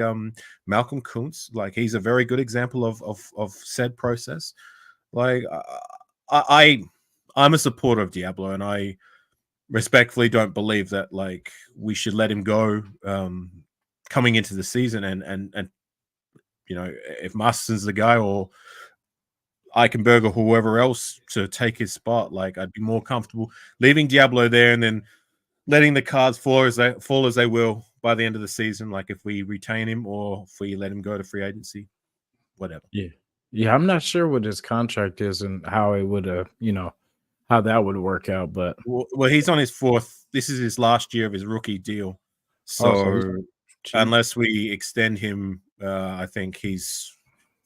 Malcolm Kuntz, like he's a very good example of said process. Like I I'm a supporter of Diablo, and I respectfully don't believe that like we should let him go coming into the season. And if Masterson's the guy or Eichenberg or whoever else to take his spot, like I'd be more comfortable leaving Diablo there and then letting the cards fall as they will by the end of the season. Like if we retain him or if we let him go to free agency, whatever. yeah, yeah. I'm not sure what his contract is and how it would how that would work out, but Well, he's on his fourth. This is his last year of his rookie deal. so he's So cheap. unless we extend him, I think he's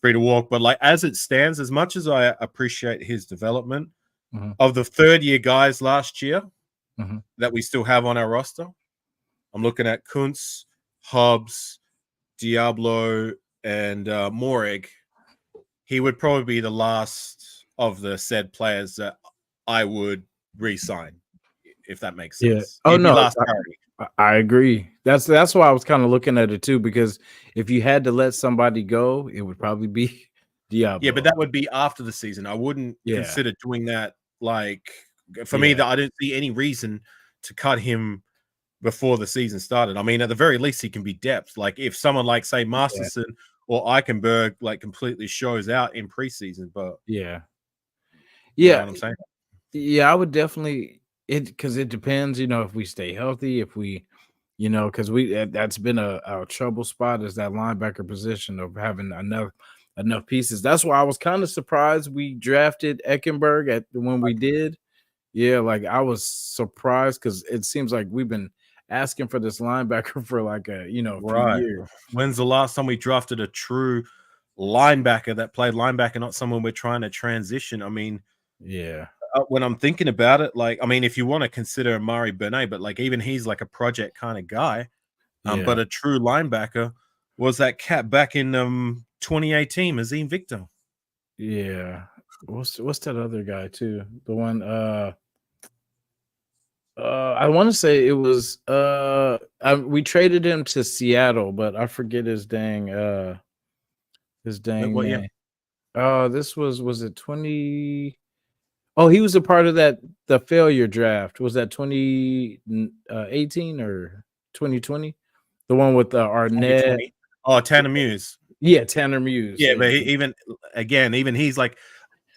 free to walk. But like as it stands, as much as I appreciate his development, Mhm, of the third year guys last year mhm. that we still have on our roster, I'm looking at Kuntz, Hobbs, Diablo, and Moreg. He would probably be the last of the said players that I would re-sign, if that makes Yeah. sense. Oh He'd be no, last priority. I agree. That's why I was kind of looking at it too, because if you had to let somebody go, it would probably be Yeah, but Diablo. that would be after the season. I wouldn't Yeah, consider doing that. Like for me, yeah, that I didn't see any reason to cut him before the season started. I mean, at the very least, he can be depth. Like if someone like say yeah, Masterson or Eichenberg like completely shows out in preseason, but yeah, you know yeah, what I'm saying? yeah. I would definitely because it depends, if we stay healthy, if we, because that's been a trouble spot is that linebacker position of having enough. enough pieces. That's why I was kind of surprised we drafted Eckenberg when we did. Yeah, like I was surprised because it seems like we've been asking for this linebacker for like a few Right. years. When's the last time we drafted a true linebacker that played linebacker, not someone we're trying to transition? I mean, Yeah, when I'm thinking about it, like, I mean, if you want to consider Amari Burnett, but like even he's like a project kind of guy. yeah, But a true linebacker was that cat back in 2018, Azim Victor. yeah. What's that other guy too? The one I want to say it was we traded him to Seattle, but I forget his dang What year? name. This was it 20. Oh, he was a part of the failure draft. Was that 2018 or 2020? The one with Arnett. 2020. Oh, Tanner Muse. Yeah, Tanner Muse. Yeah, Yeah, but even he's like,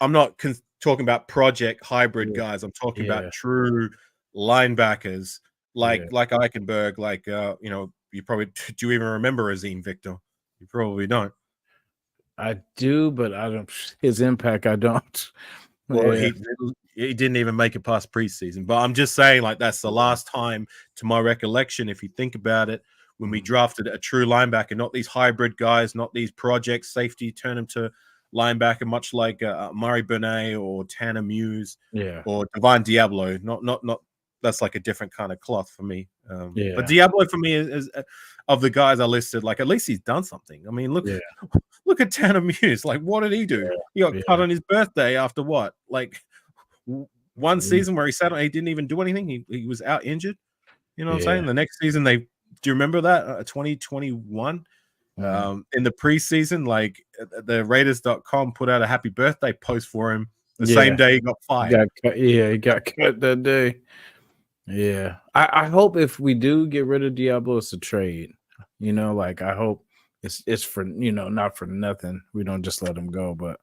I'm not talking about project hybrid yeah, guys. I'm talking yeah, about true linebackers yeah. like Eichenberg. Like, you probably do you even remember Azim Victor? You probably don't. I do, but I don't. His impact, I don't. Well, Yeah, he didn't even make it past preseason. But I'm just saying, like, that's the last time, to my recollection, if you think about it, when we drafted a true linebacker, not these hybrid guys, not these project safety, turn them to linebacker, much like Murray Burnett or Tanner Muse yeah, or Divine Diablo. Not. That's like a different kind of cloth for me. But yeah, Diablo for me is of the guys I listed. Like, at least he's done something. I mean, yeah, look at Tanner Muse. Like, what did he do? He got cut yeah. on his birthday after what? Like one Yeah. season where he didn't even do anything. He was out injured. You know what I'm Yeah. saying? The next season, do you remember that? 2021? In the preseason, like the Raiders.com put out a happy birthday post for him the same Yeah. day he got He fired. got cut. Yeah, he got cut that day. Yeah. I hope if we do get rid of Diablo, it's a trade. Like I hope it's for not for nothing. We don't just let him go, but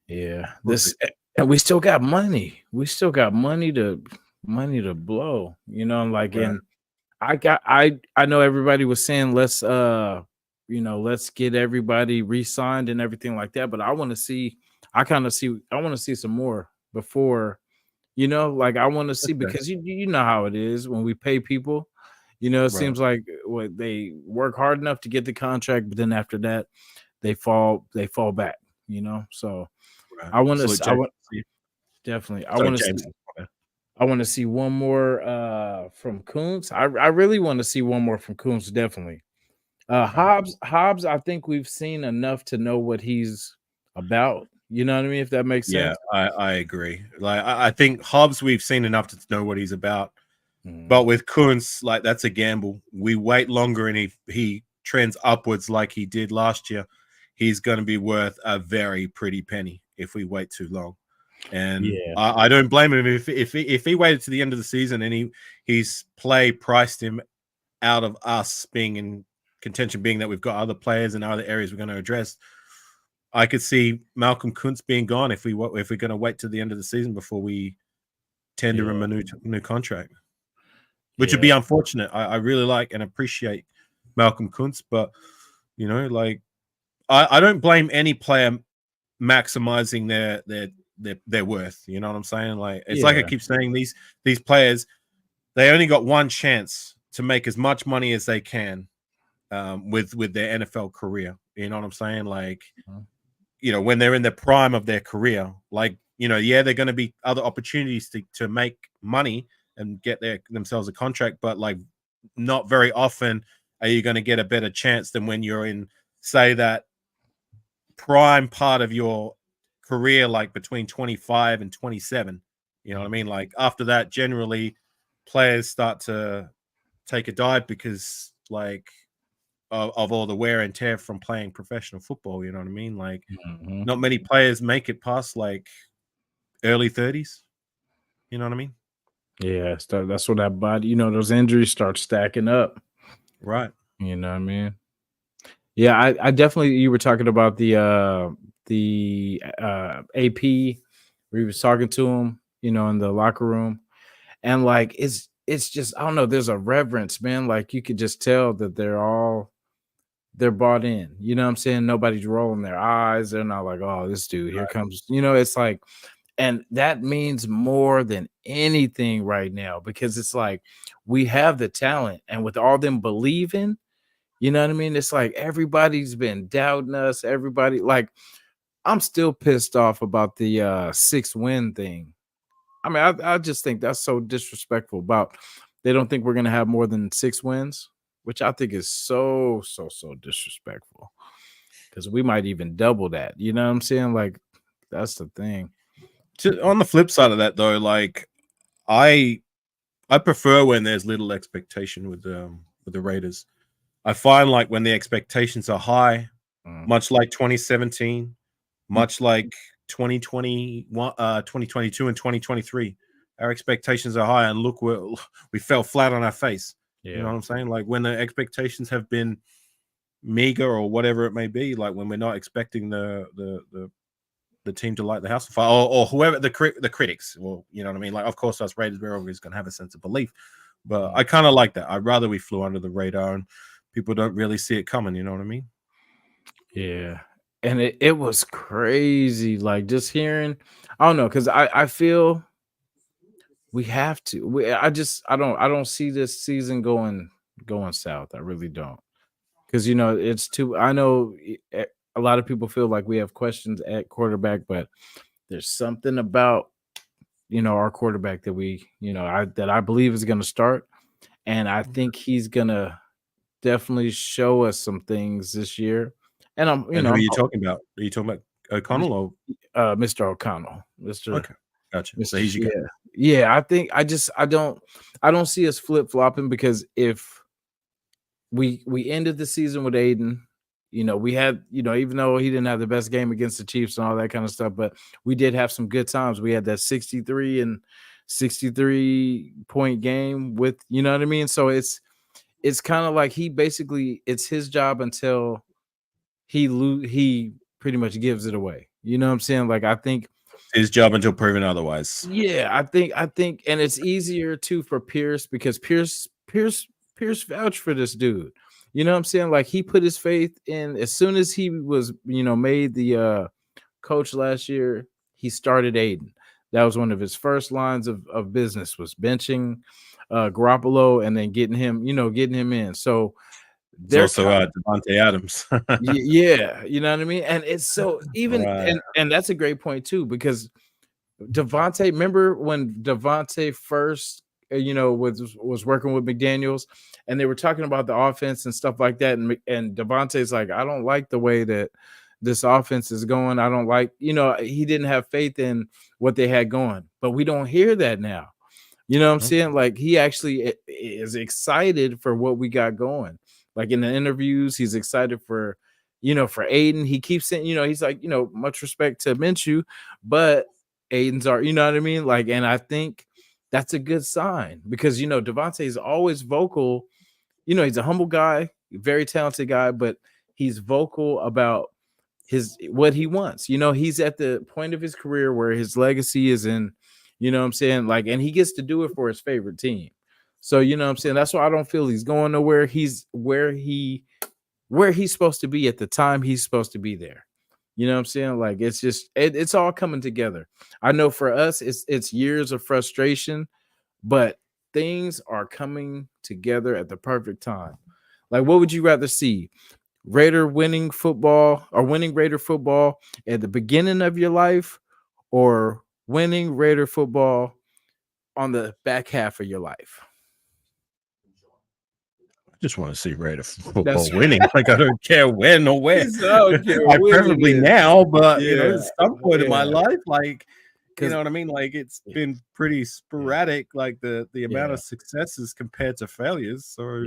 yeah. We'll see. And we still got money. We still got money to blow. Like Right. and I know everybody was saying let's get everybody re-signed and everything like that, but I want to see some more before, like I want to see Okay. because you know how it is when we pay people, it Right. seems like what they work hard enough to get the contract, but then after that they fall back, so Right. I want Salute to I James. want definitely I Sorry, want to James. see I want to see one more from Kuntz. I really want to see one more from Kuntz, definitely. Hobbs, I think we've seen enough to know what he's about. You know what I mean? If that makes Yeah, sense. I agree. Like, I think Hobbs, we've seen enough to know what he's about. Mm, But with Kuntz, like, that's a gamble. We wait longer and he trends upwards like he did last year. He's going to be worth a very pretty penny if we wait too long. And yeah, I don't blame him if he waited to the end of the season and his play priced him out of us being in contention, being that we've got other players and other areas we're going to address. I could see Malcolm Kuntz being gone if we're going to wait to the end of the season before we tender him a new contract, which would yeah, be unfortunate. I really like and appreciate Malcolm Kuntz, but like I don't blame any player maximizing their worth. You know what I'm saying? Like, it's like I yeah, keep saying, these players, they only got one chance to make as much money as they can with their NFL career. You know what I'm saying? Like, when they're in the prime of their career, like, they're going to be other opportunities to make money and get themselves a contract, but like not very often are you going to get a better chance than when you're in, say, that prime part of your career, like between 25 and 27. You know what I mean? Like, after that, generally players start to take a dive because, like, of all the wear and tear from playing professional football. You know what I mean? Like, mhm. not many players make it past like early 30s. You know what I mean? Yeah. That's what that body. Those injuries start stacking up. Right. You know what I mean? Yeah, I definitely. You were talking about the AP. Where he was talking to him, in the locker room. And like it's just I don't know, there's a reverence, man. Like you could just tell that they're all they're bought in. You know what I'm saying? Nobody's rolling their eyes. They're not like, oh, this dude, here comes, it's like, and that means more than anything right now because it's like we have the talent and with all them believing, you know what I mean? It's like everybody's been doubting us. Everybody, like, I'm still pissed off about the 6-win thing. I mean, I just think that's so disrespectful about they don't think we're gonna have more than 6 wins, which I think is so disrespectful. Because we might even double that. You know what I'm saying? Like, that's the thing. On the flip side of that, though, like I prefer when there's little expectation with the Raiders. I find like when the expectations are high, much like 2017, much like 2021, 2022, and 2023, our expectations are high, and look, we fell flat on our face. Yeah. You know what I'm saying? Like when the expectations have been meager or whatever it may be, like when we're not expecting the team to light the house on fire, or whoever the critics. Well, you know what I mean. Like, of course, us Raiders, we're always going to have a sense of belief, but I kind of like that. I'd rather we flew under the radar and people don't really see it coming. You know what I mean? Yeah. And it was crazy. Like just hearing, I don't know, because I feel we have to. I don't see this season going south. I really don't. Because it's too. I know a lot of people feel like we have questions at quarterback, but there's something about our quarterback that I believe is going to start, and I think he's gonna definitely show us some things this year. And who are you talking about? Are you talking about O'Connell or Mr. O'Connell? Okay, gotcha. Mr. So he's your guy. Yeah. I don't see us flip flopping because if we ended the season with Aiden. We had, even though he didn't have the best game against the Chiefs and all that kind of stuff, but we did have some good times. We had that 63-point game with, you know what I mean? So it's kind of like it's his job until he pretty much gives it away. You know what I'm saying? Like, I think his job until proven otherwise. Yeah, I think, and it's easier too for Pierce because Pierce vouched for this dude. You know what I'm saying? Like he put his faith in as soon as he was, made the coach last year, he started Aiden. That was one of his first lines of business was benching Garoppolo and then getting him in. So there's also Devontae Adams. Yeah, you know what I mean? And it's so even right. and that's a great point too, because Devontae, remember when Devontae first was working with McDaniels and they were talking about the offense and stuff like that, and Devontae's like, I don't like the way that this offense is going. I don't like, he didn't have faith in what they had going, but we don't hear that now. You know what I'm saying? Like he actually is excited for what we got going. Like in the interviews, he's excited for Aiden. He keeps saying, he's like, much respect to Minshew, but Aiden's are, you know what I mean? Like, and I think that's a good sign because, Devontae is always vocal. He's a humble guy, very talented guy, but he's vocal about what he wants. He's at the point of his career where his legacy is in, you know what I'm saying? Like, and he gets to do it for his favorite team. So, you know what I'm saying? That's why I don't feel he's going nowhere. He's where he's supposed to be at the time he's supposed to be there. You know what I'm saying? Like, it's just, it's all coming together. I know for us, it's years of frustration, but things are coming together at the perfect time. Like, what would you rather see? Raider winning football or winning Raider football at the beginning of your life or winning Raider football on the back half of your life? I just want to see Raider football winning. Like, I don't care when or where. I preferably now, but at some point in my life, like, you know what I mean? Like, it's been pretty sporadic, like the amount of successes compared to failures. So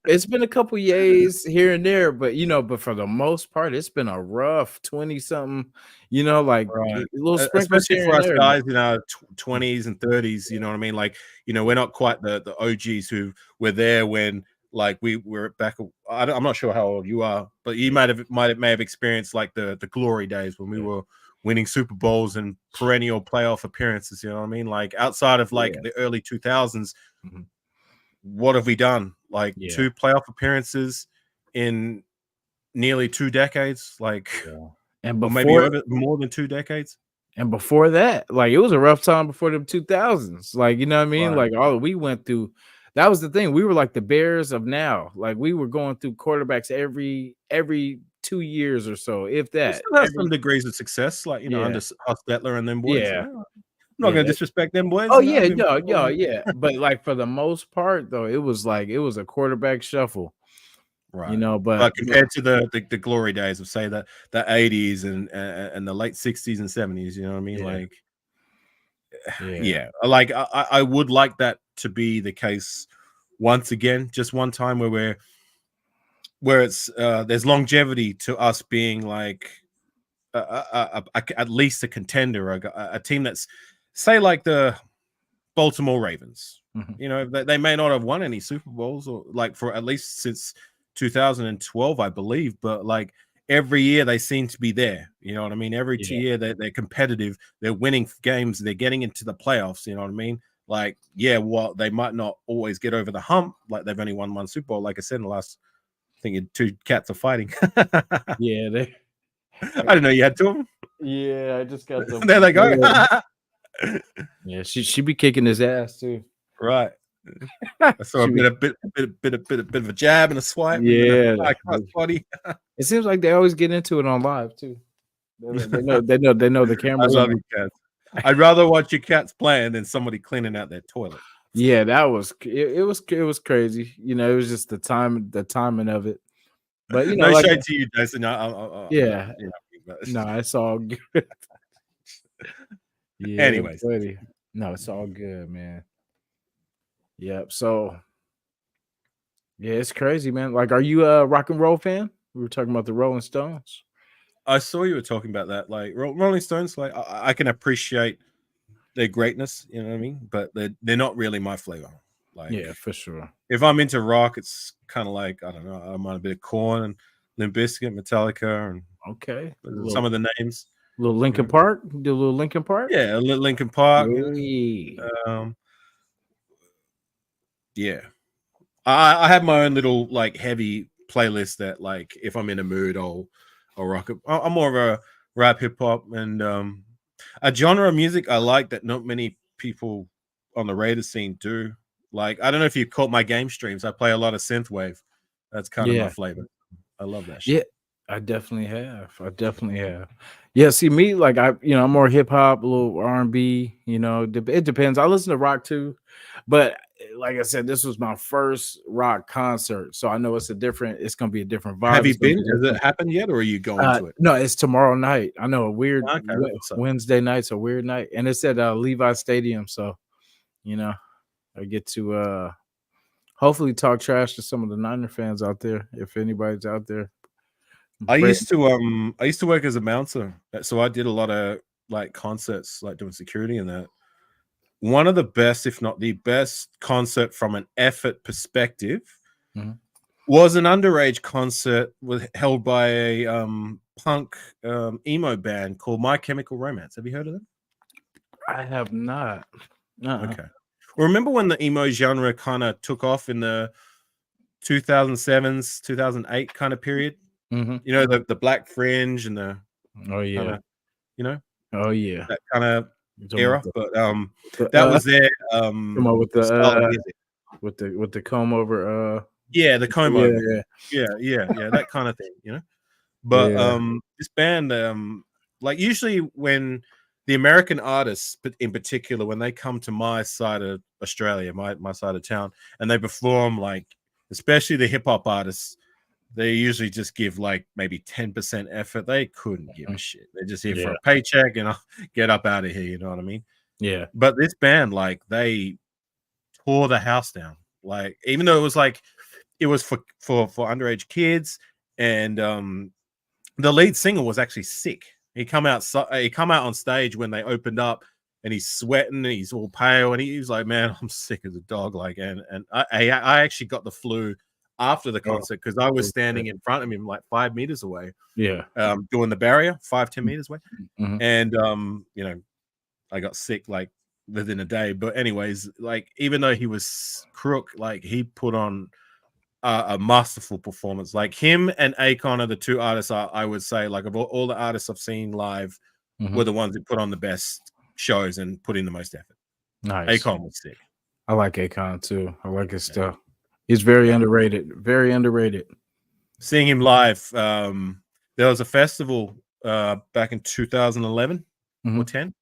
it's been a couple years here and there, but but for the most part, it's been a rough 20-something, like right. little especially for us guys in our 20s and 30s, you know what I mean? Like, we're not quite the OGs who were there when like we were back. I'm not sure how old you are, but you may have experienced like the glory days when we were winning Super Bowls and perennial playoff appearances. You know what I mean? Like outside of like the early 2000s, what have we done? Like 2 playoff appearances in nearly 2 decades, like, And or maybe before over more than 2 decades. and before that, like it was a rough time before the 2000s. Like, you know what I mean? Right. Like all we went through, that was the thing. We were like the Bears of now. Like we were going through quarterbacks every 2 years or so, if We that. still have some Every degrees of success, like, under Yeah. Hostetler and them boys. Yeah. I'm not gonna Yeah. disrespect them boys. Oh I've yeah, been yeah. But like for the most part though, it was a quarterback shuffle, you right. know, But but compared to the glory days of, say, the 80s and the late 60s and 70s, you know what I mean? yeah, Like, yeah. yeah, like I would like that to be the case once again, just one time where it's there's longevity to us being like at least a contender, a team that's, say, like the Baltimore Ravens. Mhm. You know, they may not have won any Super Bowls, or like for at least since 2012, I believe, but like every year they seem to be there. You know what I mean? Every Yeah. year they're competitive, they're winning games, they're getting into the playoffs. You know what I mean? Like, yeah, well, they might not always get over the hump, like they've only won one Super Bowl. Like I said in the last, I think two cats are fighting. Yeah, they I didn't know you had two of them. yeah, I just got the There they go. Yeah, she be kicking his ass too. Right. I saw a She be bit of a jab and a swipe, and then a Yeah. high cross body. It seems like they always get into it on live too. They know the I cameras love on. you cats. I'd rather watch your cats playing than somebody cleaning out their toilet. Yeah, that was it was crazy. You know, it was just the timing of it. But you know, No like shade to you, Jason. yeah, You know, but no, it's all good. Yeah, anyways, buddy. No, it's all good, man. Yep. So yeah, it's crazy, man. Like, are you a rock and roll fan? We were talking about the Rolling Stones. I saw you were talking about that. Like Rolling Stones, like I can appreciate their greatness, you know what I mean? But they're not really my flavor. Like, Yeah, for sure. if I'm into rock, it's kind of like, I don't know, I'm on a bit of Korn and Limp Bizkit, Metallica, and Okay. some of the names. Little Linkin Mhm. Park. Do a little Linkin Park. Yeah, a little Linkin Park. You Hey. know? Yeah, I have my own little like heavy playlist that, like, if I'm in a mood, I'll rock it. I'm more of a rap, hip hop, and a genre of music I like that not many people on the Raiders scene do. Like, I don't know if you caught my game streams. I play a lot of synthwave. That's kind of my Yeah. flavor. I love that Yeah. shit. I definitely have. Yeah, see me like I'm more hip hop, a little R&B, it depends. I listen to rock too, but like I said, this was my first rock concert, so I know it's gonna be a different vibe. Have you It's gonna been? be Has it different. happened yet, or are you going to it? No, it's tomorrow night. I know a weird Okay, that's what's up. Wednesday night's a weird night, and it's at Levis Stadium, so I get to hopefully talk trash to some of the Niner fans out there, if anybody's out there. I used to work as a bouncer, so I did a lot of like concerts, like doing security and that. One of the best, if not the best concert from an effort perspective, Mhm. was an underage concert held by a punk emo band called My Chemical Romance. Have you heard of them? I have not. Okay. Well, remember when the emo genre kind of took off in the 2007s, 2008 kind of period? Mhm. You know, the Black Fringe and the Oh yeah. kind of, you know, Oh yeah. that kind of You're talking era. about But that was their come on with style of music. with the comb over. Yeah, the comb Yeah, over. Yeah, that kind of thing, you know. But yeah. this band, like, usually when the American artists, but in particular, when they come to my side of Australia, my side of town, and they perform, like, especially the hip hop artists, they usually just give like maybe 10% effort. They couldn't give a shit. They're just here for Yeah. a paycheck and I'll get up out of here. You know what I mean? Yeah. But this band, like, they tore the house down. Like, even though it was for underage kids, and the lead singer was actually sick. He come out on stage when they opened up, and he's sweating and he's all pale, and he was like, "Man, I'm sick as a dog." Like, and I actually got the flu after the concert because I was standing in front of him, like 5 meters away, Yeah. doing the barrier, 5-10 meters away, Mhm. and I got sick like within a day. But anyways, like, even though he was crook, like, he put on a masterful performance. Like him and Akon are the two artists I would say, like of all the artists I've seen live, were the ones that put on the best shows and put in the most effort. Nice. Akon was sick. I like Akon too. I like his stuff. He's very underrated. Very underrated. Seeing him live, there was a festival back in 2011 or 10,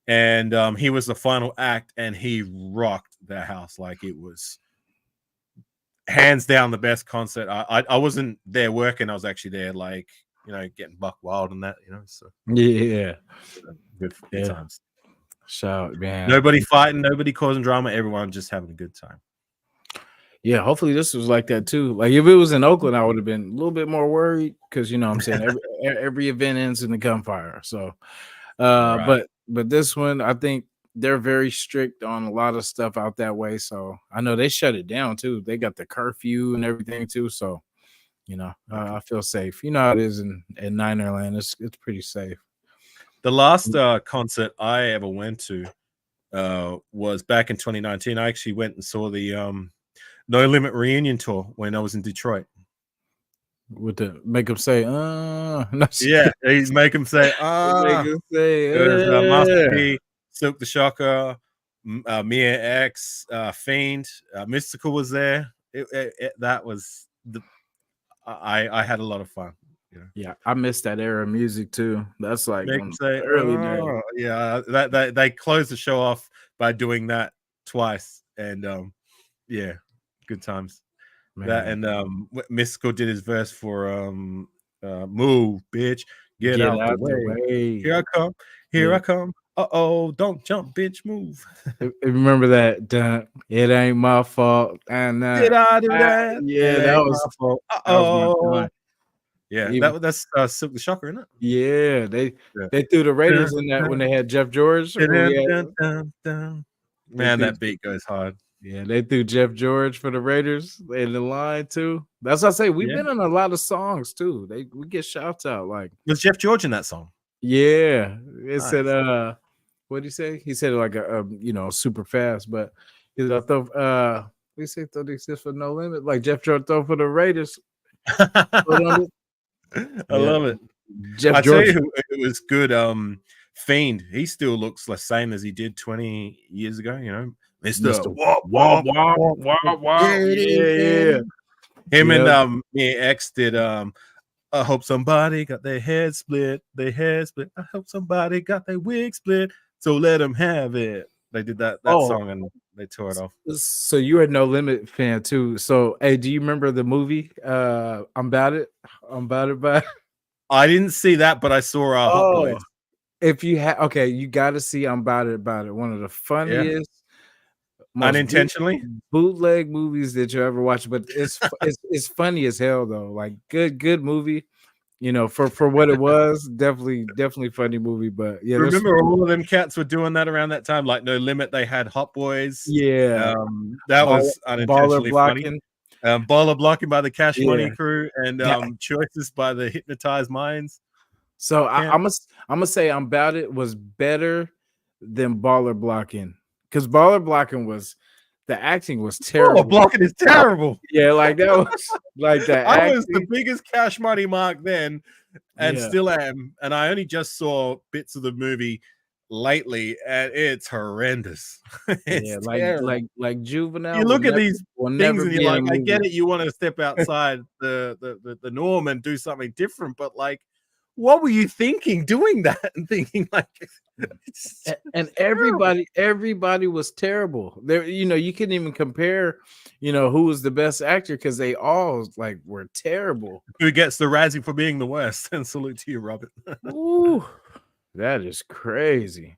and he was the final act, and he rocked that house. Like it was hands down the best concert. I wasn't there working. I was actually there, like, you know, getting buck wild and that, you know. So yeah, good times. Shout, man. Nobody fighting, nobody causing drama. Everyone just having a good time. Yeah, hopefully this was like that too. Like if it was in Oakland, I would have been a little bit more worried because, you know what I'm saying, every event ends in the gunfire. So, right. but this one, I think they're very strict on a lot of stuff out that way. So I know they shut it down too. They got the curfew and everything too. So, you know, I feel safe. You know how it is in Ninerland. It's pretty safe. The last concert I ever went to was back in 2019. I actually went and saw the No Limit reunion tour when I was in Detroit. With the make him say, yeah, he's make him say, make him say, Master P, Silk the Shocker, Mia X, Fiend, Mystical was there. That was I had a lot of fun. You know? Yeah, I missed that era of music too. That's like make them say, early days. Yeah, that they closed the show off by doing that twice, and yeah, good times. Man. That and Mystical did his verse for Move, bitch, get out the way. Here I come. Uh-oh, don't jump, bitch, move. Remember that? It ain't my fault. And did I do that? Yeah, that was my fault. Uh-oh. Yeah, that's Silk the Shocker, isn't it? Yeah, they threw the Raiders in that when they had Jeff George. Man, that beat goes hard. Yeah, they threw Jeff George for the Raiders in the line too. That's what I say. We've been in a lot of songs too. We get shouts out. Like, was Jeff George in that song? Yeah, it said what did he say? He said like a you know, super fast, but he thought we say thought exists for No Limit, like Jeff George throw for the Raiders. I love it. Jeff George. Tell you, it was good. Fiend, he still looks the same as he did 20 years ago. You know, Mr. Wop. Yeah. Him and me X did. I hope somebody got their head split. I hope somebody got their wig split. So let them have it. They did that song and they tore it off. So you're a No Limit fan too. So hey, do you remember the movie I'm About It? I didn't see that, but I saw Hot Boys. If you you got to see I'm About It. One of the funniest, unintentionally bootleg movies that you ever watch. But it's funny as hell though. Like good movie. You know, for what it was, definitely funny movie. But yeah, remember all of them cats were doing that around that time. Like No Limit, they had Hot Boys. Yeah, that was unintentionally funny. Baller Blocking by the Cash Money Crew, and Choices by the Hypnotized Minds. So I'm gonna say I'm About It was better than Baller Blocking, because Baller Blocking was. The acting was terrible. Blocking is terrible. Yeah, like that was like that. I was the biggest Cash Money mark then, and still am. And I only just saw bits of the movie lately, and it's horrendous. It's like Juvenile. You look at these things, and you're like, I get it. You want to step outside the norm and do something different, but like, what were you thinking doing that and thinking like? And everybody was terrible. There, you know, you couldn't even compare, you know, who was the best actor because they all like were terrible. Who gets the Razzie for being the worst? And salute to you, Robert. Ooh, that is crazy.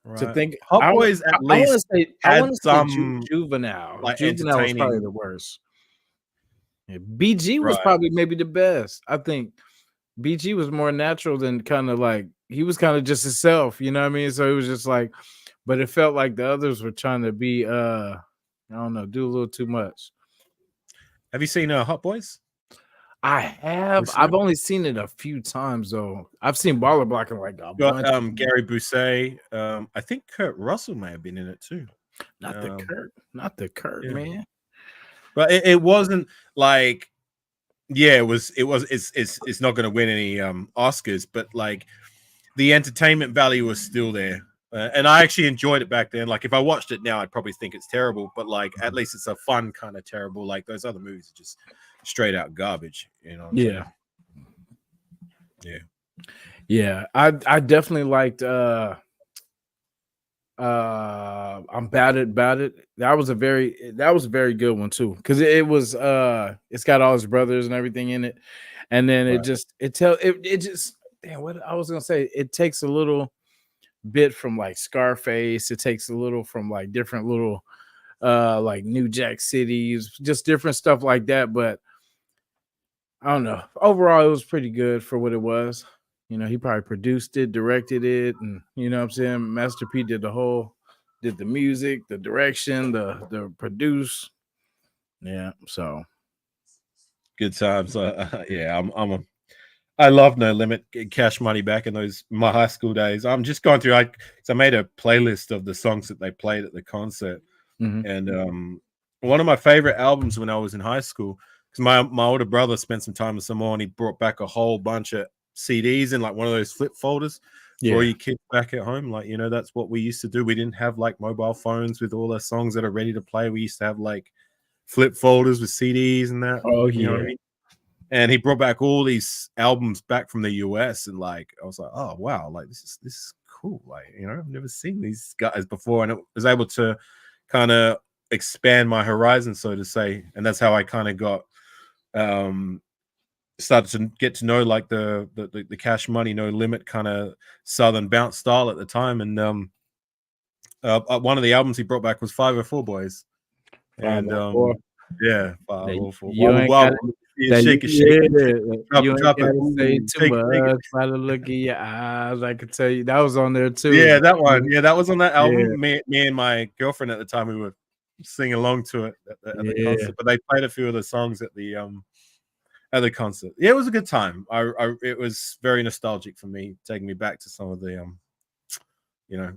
Right. To think Hot Boys at least had some Juvenile. Like Juvenile was probably the worst. Yeah, BG was probably maybe the best. I think BG was more natural than kind of like. He was kind of just himself, you know what I mean? So it was just like, but it felt like the others were trying to be, I don't know, do a little too much. Have you seen Hot Boys? I have. I've only seen it a few times though. I've seen Baller Blocking like a bunch. Gary Busey. I think Kurt Russell may have been in it too. Not the Kurt, man. But it wasn't like, yeah, it's not going to win any Oscars, but like the entertainment value was still there. And I actually enjoyed it back then. Like if I watched it now, I'd probably think it's terrible, but like at least it's a fun kind of terrible. Like those other movies are just straight out garbage. You know what I'm saying? Yeah. Yeah. I definitely liked I'm Bad It. That was a very good one too. Cause it was it's got all his brothers and everything in it. And then Right. it just damn what I was gonna say, it takes a little bit from like Scarface, it takes a little from like different little like New Jack Cities, just different stuff like that. But I don't know. Overall, it was pretty good for what it was. You know, he probably produced it, directed it, and you know what I'm saying? Master P did the music, the direction, the produce. Yeah, so Good times. Yeah, I love No Limit, Cash Money back in my high school days. I'm just going through. I made a playlist of the songs that they played at the concert, and one of my favorite albums when I was in high school, because my older brother spent some time with Samoa, and he brought back a whole bunch of CDs in like one of those flip folders for all you kids back at home. Like, you know, that's what we used to do. We didn't have like mobile phones with all the songs that are ready to play. We used to have like flip folders with CDs and that. Oh You know what I mean? And he brought back all these albums back from the US, and like I was like, oh wow, like this is cool. Like, you know, I've never seen these guys before, and it was able to kind of expand my horizon, so to say. And that's how I kind of got started to get to know like the Cash Money, No Limit kind of Southern bounce style at the time. And one of the albums he brought back was 504 Boys. And 504. yeah, 504. You ain't Wow, gotta, shake it, you ain't drop it. gotta say Ooh, too take it. much. By the look in your eyes, I could tell you that was on there too. Yeah, that one. Yeah, that was on that album. Yeah. Me and my girlfriend at the time, we were singing along to it at the Yeah. concert. But they played a few of the songs at the concert. Yeah, it was a good time. It was very nostalgic for me, taking me back to some of the you know,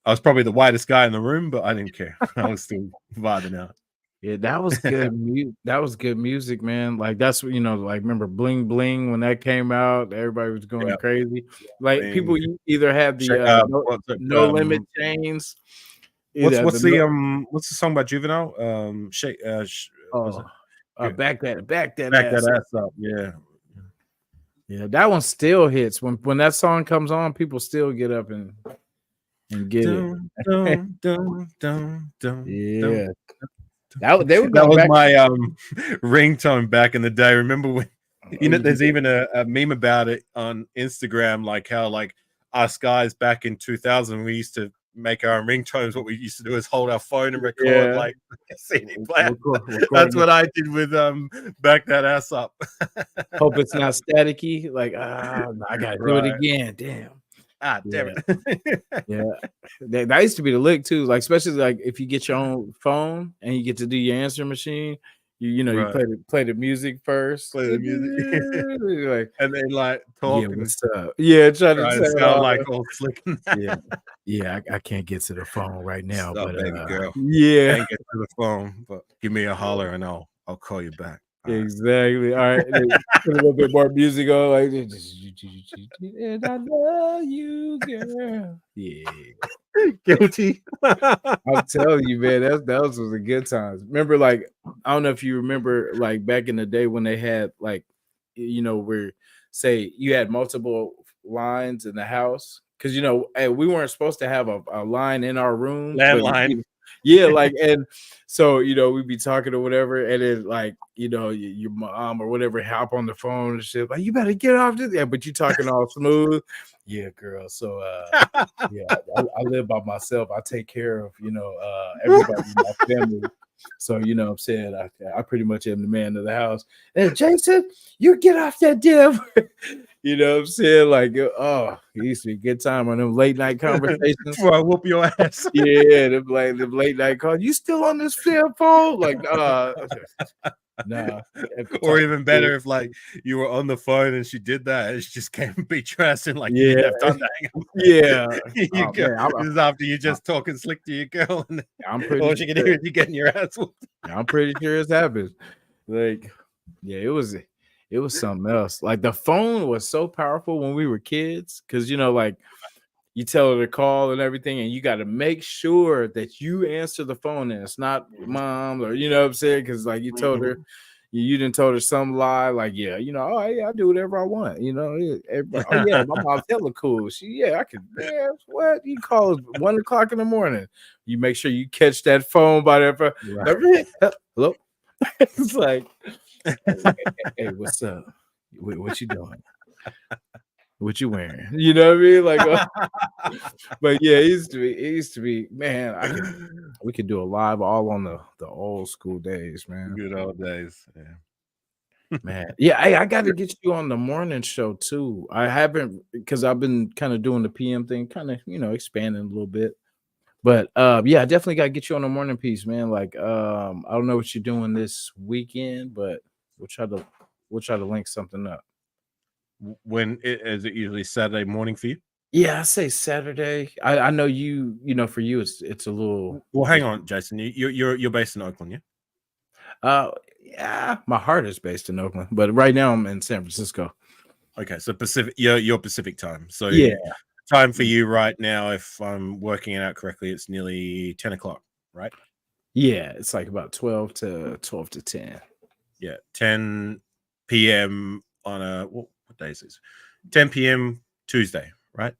I was probably the whitest guy in the room, but I didn't care. I was still vibing out. Yeah, that was good. That was good music, man. Like that's what, you know, like remember Bling Bling when that came out, everybody was going crazy. Like people either had the no Limit chains. What's the song by Juvenile? Back that ass up. Yeah. Yeah, that one still hits. When that song comes on, people still get up and get it. Yeah. That was my ringtone back in the day. Remember when there's even a meme about it on Instagram, like how like us guys back in 2000 we used to make our own ringtones. What we used to do is hold our phone and record like a CD player. That's what I did with Back That Ass Up. Hope it's not staticky. Like I gotta do it again. Damn. Damn it. Yeah, that used to be the lick too. Like especially like if you get your own phone and you get to do your answer machine, you play the music first, play the music, like, and then like talk. Yeah, what's up? Yeah, try to sound like all slick. Yeah, I can't get to the phone right now, but baby girl, yeah, can't get to the phone, but give me a holler and I'll call you back. Exactly. All right. Put a little bit more music on, like, and I love you, girl. Yeah. Guilty. I'm telling you, man, those was the good times. Remember, like, I don't know if you remember, like, back in the day when they had, like, you know, where say you had multiple lines in the house. Because, you know, we weren't supposed to have a line in our room. Landline. Yeah, like, and so, you know, we'd be talking or whatever, and then, like, you know, your mom or whatever hop on the phone and shit, like, you better get off this. Yeah, but you talking all smooth. Yeah, girl. So, yeah, I live by myself. I take care of, you know, everybody in my family. So, you know what I'm saying? I pretty much am the man of the house. And Jason, you get off that damn. You know what I'm saying? Like, it used to be a good time on them late night conversations. Before I whoop your ass. Yeah, them late night calls. You still on this flip phone? Like, Nah, Or even better, if like you were on the phone and she did that, and she just came and beat your ass, and like you Yeah, didn't have time to hang up. yeah. You Oh go, man, this is after you just talking slick to your girl, and I'm pretty all she can sure. hear is you getting your ass whooped. I'm pretty sure it's happened. Like, yeah, it was something else. Like the phone was so powerful when we were kids, because like you tell her to call and everything, and you got to make sure that you answer the phone and it's not mom, or what I'm saying, because like you told her. You didn't told her some lie, like, yeah, oh yeah, I do whatever I want, everybody, oh yeah, my mom's hella cool. I could, man, what you call it 1 o'clock in the morning. You make sure you catch that phone by that. Right. Hello. It's like, hey, what's up? What you doing? What you wearing? You know what I mean? Like, but yeah, it used to be, man. We could do a live all on the old school days, man. Good old days. Yeah. Man, yeah, I got to get you on the morning show too. I haven't, because I've been kind of doing the PM thing, kind of expanding a little bit. But yeah, I definitely got to get you on the morning piece, man. Like, I don't know what you're doing this weekend, but we'll try to link something up. When is it usually Saturday morning for you? Yeah, I say Saturday. I know for you it's a little. Well, hang on, Jason. You're based in Oakland, yeah? Yeah, my heart is based in Oakland, but right now I'm in San Francisco. Okay, so Pacific, your Pacific time. So Yeah, time for you right now, if I'm working it out correctly, it's nearly 10 o'clock, right? yeah, it's like about 12 to 10. Yeah, 10 p.m. on what day is this? 10 p.m. Tuesday, right?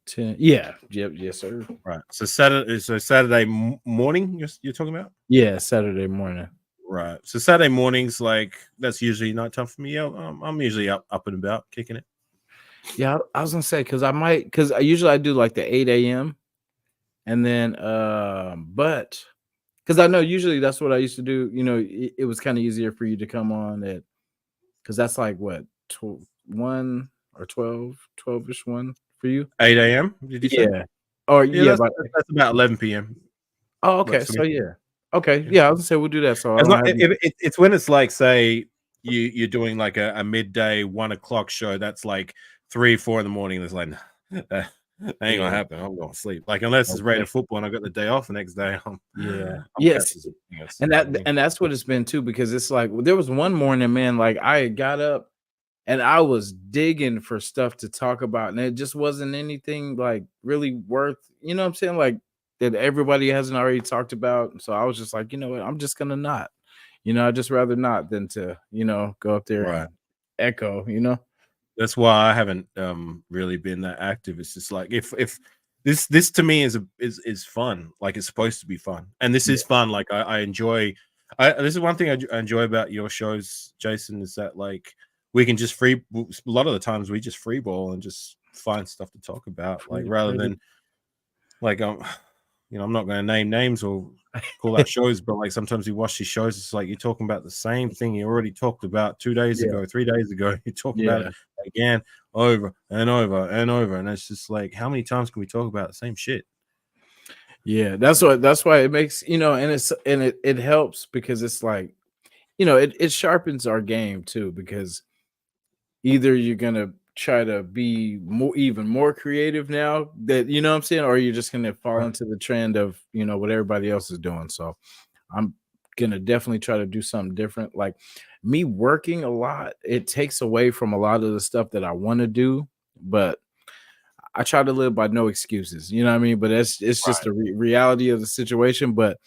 10. Yeah, yep, yes, sir. Right. So Saturday morning you're talking about? Yeah, Saturday morning. Right. So Saturday mornings, like that's usually nighttime for me. Yeah, I'm usually up and about, kicking it. Yeah, I was gonna say, because I usually do like the 8 a.m. and then but because I know usually that's what I used to do. It was kind of easier for you to come on at, because that's like what 1 or 12ish 1 for you. 8 a.m. Did you say? Yeah. Or Yeah, yeah, that's about 11 p.m. oh, okay. Works for So me. yeah. Okay. Yeah. Yeah, I was gonna say we'll do that. So I It's don't not. have It's when it's like, say you're doing like a midday 1 o'clock show. That's like 3-4 in the morning. It's like that ain't gonna happen. I'm going to sleep. Like unless it's Raider football and I got the day off the next day. Yeah. I'm Yes. catching And that's what it's been too, because it's like there was one morning, man, like I got up and I was digging for stuff to talk about, and it just wasn't anything like really worth, what I'm saying, like that everybody hasn't already talked about. So I was just like, you know what, I'm just gonna not, I'd just rather not than to, go up there Right. and echo, That's why I haven't really been that active. It's just like if this to me is fun. Like it's supposed to be fun, and this is fun. Like I enjoy. This is one thing I enjoy about your shows, Jason, is that like we can just a lot of the times we just free ball and just find stuff to talk about, like rather than like I'm not going to name names or call out shows, but like sometimes you watch these shows, it's like you're talking about the same thing you already talked about 2 days ago, 3 days ago. You talk about it again, over and over and over, and it's just like, how many times can we talk about the same shit? Yeah, that's why it makes, and it helps, because it's like, it sharpens our game too, because either you're gonna try to be even more creative now, that what I'm saying, or you're just gonna fall into the trend of what everybody else is doing. So I'm gonna definitely try to do something different. Like me working a lot, it takes away from a lot of the stuff that I want to do, but I try to live by no excuses. You know what I mean? But it's just the reality of the situation. But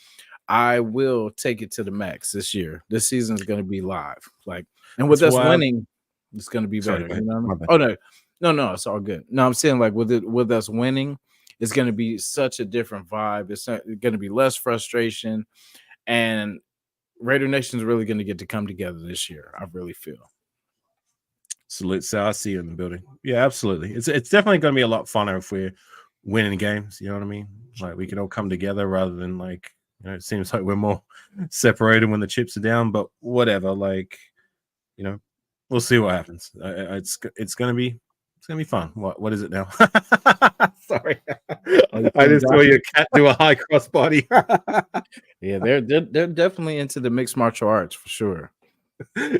I will take it to the max this year. This season is going to be live. Like, and with us winning, it's going to be better. You know what I mean? Oh no, it's all good. No, I'm saying like with us winning, it's going to be such a different vibe. It's going to be less frustration, and Raider Nation is really going to get to come together this year. I really feel. Salute, so I see you in the building. Yeah, absolutely. It's definitely going to be a lot funner if we're winning games. You know what I mean? Like we can all come together rather than like, it seems like we're more separated when the chips are down. But whatever, like, we'll see what happens. It's gonna be fun. What is it now? Sorry, I just saw your cat do a high cross body. Yeah, they're definitely into the mixed martial arts for sure.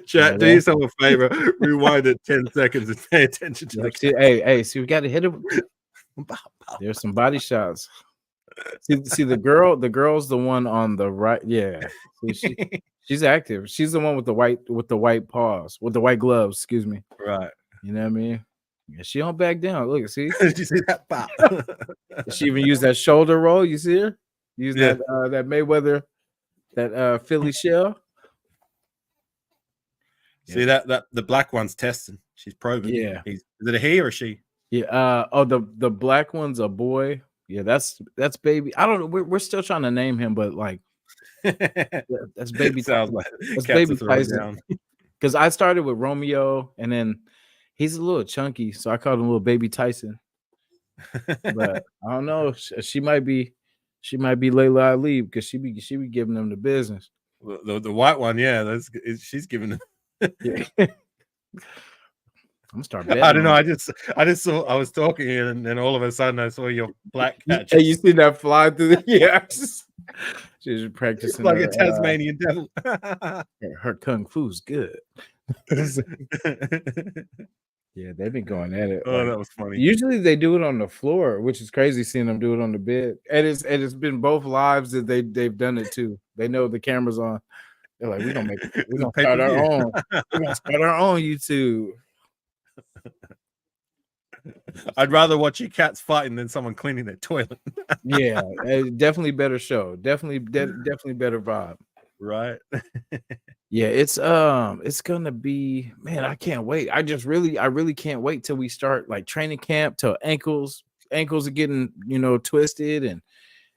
Chat, do yourself a favor. Rewind it 10 seconds and pay attention to the See, hey, see, we got to hit him. cat. There's some body shots. See the girl's the one on the right. Yeah, see, she's active. She's the one with the white paws, with the white gloves. Excuse me. Right. You know what I mean? Yeah, she don't back down. Look, see, Did you see that? Pop. she even used that shoulder roll. You see her use Yeah. that Mayweather, that Philly shell. See that the black one's testing. She's probing. Yeah. Is it a he or a she? Yeah. Oh, the black one's a boy. Yeah, that's baby. I don't know. We're still trying to name him, but like that's baby. Sounds like That's cats are baby throwing Tyson. down. Because I started with Romeo, and then he's a little chunky, so I called him little baby Tyson. But I don't know. She might be Layla Ali because she be giving them the business. The white one, yeah, she's giving them. Yeah. I'm gonna start betting. I don't know. I just saw. I was talking, and then all of a sudden, I saw your black cat. Hey, you see that fly through the she's practicing like her, a Tasmanian devil. her kung fu's good. Yeah, they've been going at it. Oh, that was funny. Usually they do it on the floor, which is crazy seeing them do it on the bed. And it's been both lives that they've done it too. They know the camera's on. They're like, we're gonna start our own. We're gonna start our own YouTube. I'd rather watch your cats fighting than someone cleaning their toilet. Yeah, definitely better show. Definitely better vibe. Right. Yeah, it's gonna be, man, I can't wait. I really can't wait till we start like training camp, till ankles are getting, twisted, and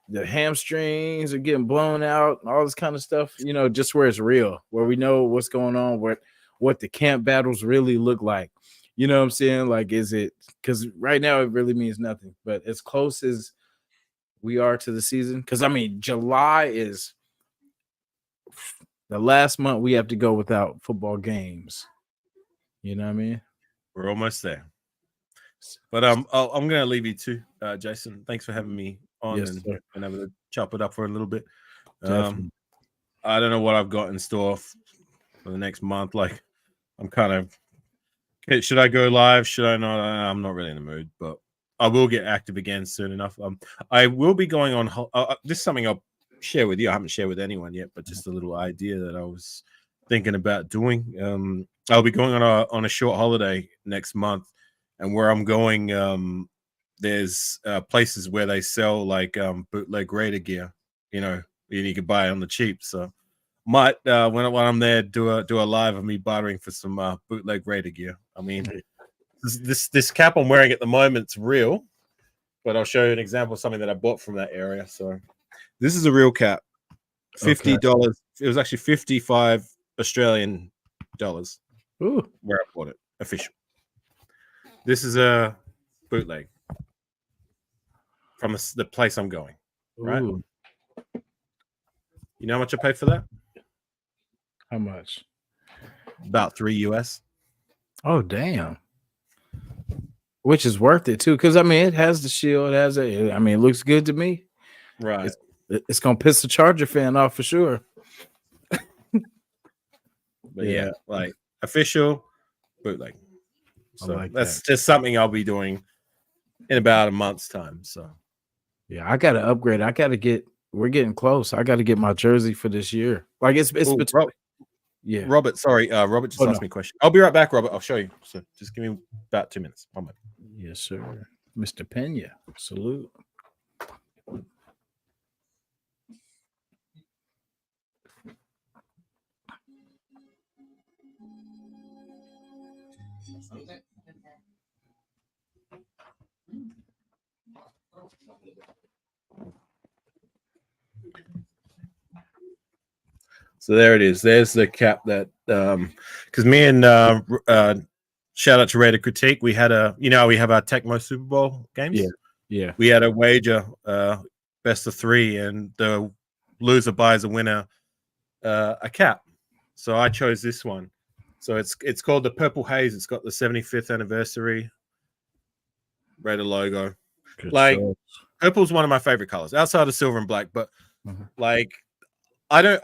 the hamstrings are getting blown out, and all this kind of stuff, just where it's real, where we know what's going on, what the camp battles really look like. You know what I'm saying? Like, is it, because right now it really means nothing, but as close as we are to the season, because I mean, July is the last month we have to go without football games. You know what I mean? We're almost there. But I'm gonna leave you too, Jason. Thanks for having me on, Yes, and sir. able to chop it up for a little bit. Definitely. I don't know what I've got in store for the next month. Like, I'm kind of, should I go live? Should I not? I'm not really in the mood, but I will get active again soon enough. I will be going on. This is something I'll share with you. I haven't shared with anyone yet, but just a little idea that I was thinking about doing. I'll be going on a short holiday next month, and where I'm going, there's places where they sell like bootleg Raider gear, and you can buy it on the cheap. So might when I'm there do a live of me bartering for some bootleg Raider gear. I mean, this cap I'm wearing at the moment's real, but I'll show you an example of something that I bought from that area. So this is a real cap, $50. Okay. It was actually 55 Australian dollars. Ooh. Where I bought it, official. This is a bootleg from the place I'm going. Right? Ooh. You know how much I paid for that? How much? About $3 US. Oh, damn. Which is worth it too, because I mean, it has the shield. It looks good to me. Right. It's gonna piss the Charger fan off for sure. But yeah, like official bootleg. So like that's just something I'll be doing in about a month's time. So yeah, I gotta upgrade. We're getting close. I gotta get my jersey for this year. Like it's between. Yeah, Robert. Sorry, Robert just asked me a question. I'll be right back, Robert. I'll show you. So just give me about 2 minutes. 1 minute. Yes, sir. Mr. Pena, salute. So there it is. There's the cap that because me and shout out to Raider Critique. We had we have our Tecmo Super Bowl games. Yeah. We had a wager, best of 3, and the loser buys a winner a cap. So I chose this one. So it's called the Purple Haze. It's got the 75th anniversary Raider logo. Good purple's one of my favorite colors outside of silver and black. But like, I don't.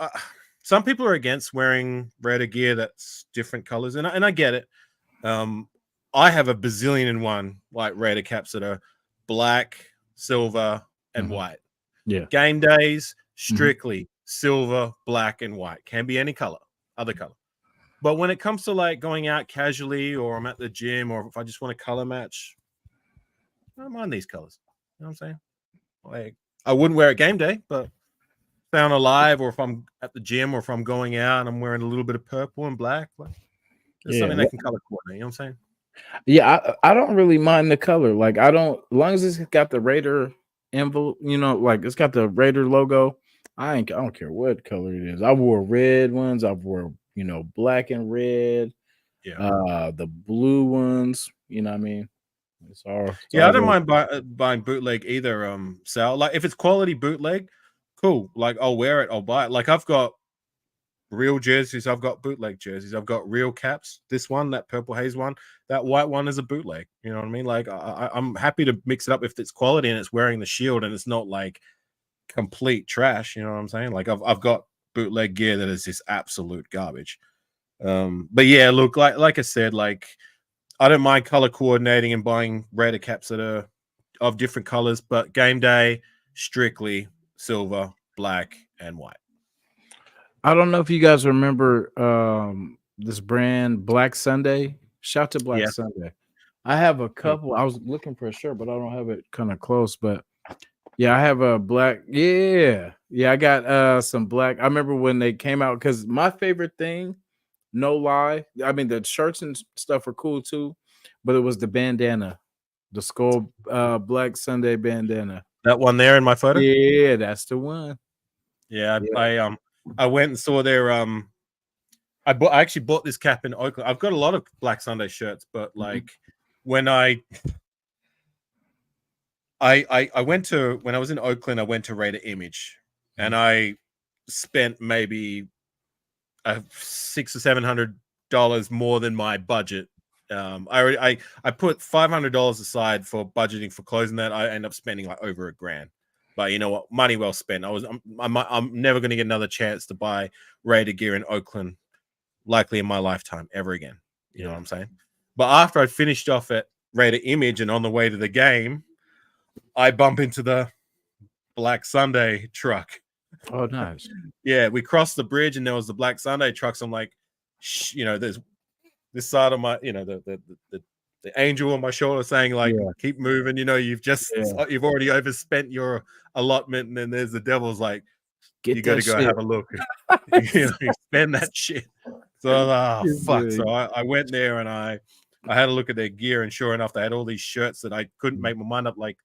some people are against wearing Raider gear that's different colors, and I get it. I have a bazillion and one like Raider caps that are black, silver, and white. Yeah. Game days, strictly silver, black, and white. Can be any color, other color. But when it comes to like going out casually, or I'm at the gym, or if I just want a color match, I don't mind these colors. You know what I'm saying? Like, I wouldn't wear it game day, but if I'm alive, or if I'm at the gym, or if I'm going out and I'm wearing a little bit of purple and black, like, there's something that can color coordinate. You know what I'm saying? Yeah, I don't really mind the color. Like, I don't, as long as it's got the Raider envelope, you know, like it's got the Raider logo. I don't care what color it is. I wore red ones. I've wore, you know, black and red. Yeah. The blue ones. You know what I mean? It's all. I don't mind buying bootleg either. Sal, like if it's quality bootleg, cool. Like I'll wear it. I'll buy it. Like I've got real jerseys. I've got bootleg jerseys. I've got real caps. This one, that purple haze one, that white one is a bootleg. You know what I mean? Like I'm happy to mix it up if it's quality and it's wearing the shield and it's not like complete trash. You know what I'm saying? Like I've got bootleg gear that is just absolute garbage. But yeah, look, like I said, like I don't mind color coordinating and buying Raider caps that are of different colors, but game day, strictly silver, black, and white. I don't know if you guys remember this brand Black Sunday. Shout to Black Sunday. I have a couple. I was looking for a shirt, but I don't have it kind of close. But yeah, I have a black. Yeah. I got some black. I remember when they came out, because my favorite thing, no lie, I mean the shirts and stuff are cool too, but it was the bandana, the skull Black Sunday bandana. That one there in my photo? Yeah, that's the one. Yeah, I went and saw their I actually bought this cap in Oakland. I've got a lot of Black Sunday shirts, but like when I went to, when I was in Oakland, I went to Raider Image, and I spent maybe $600 or $700 more than my budget. I put $500 aside for budgeting for clothes, and that I end up spending like over $1,000. But you know what? Money well spent. I'm never going to get another chance to buy Raider gear in Oakland, likely in my lifetime, ever again. You know what I'm saying? But after I finished off at Raider Image and on the way to the game, I bump into the Black Sunday truck. Oh, nice. Yeah, we crossed the bridge and there was the Black Sunday trucks. I'm like, you know, there's this side of my, you know, the angel on my shoulder saying like, keep moving. You know, you've already overspent your allotment, and then there's the devil's like, you got to go have a look. You spend that shit. So fuck. So I went there and I had a look at their gear, and sure enough, they had all these shirts that I couldn't make my mind up. Like,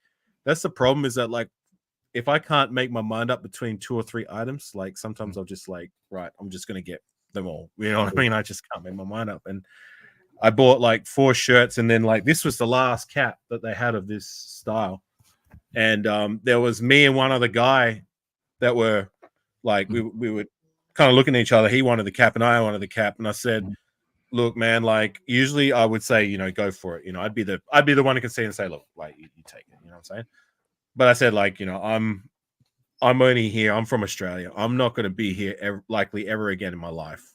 that's the problem, is that like, if I can't make my mind up between 2 or 3 items, like sometimes I'll just like, right, I'm just gonna get them all. You know what I mean? I just can't make my mind up. And I bought like 4 shirts, and then like this was the last cap that they had of this style. And there was me and one other guy that were like, we were kind of looking at each other. He wanted the cap and I wanted the cap. And I said, look, man, like usually I would say, you know, go for it. You know, I'd be the one who can see and say, look, like you take it. You know what I'm saying? But I said, like, you know, I'm only here. I'm from Australia. I'm not going to be here likely ever again in my life.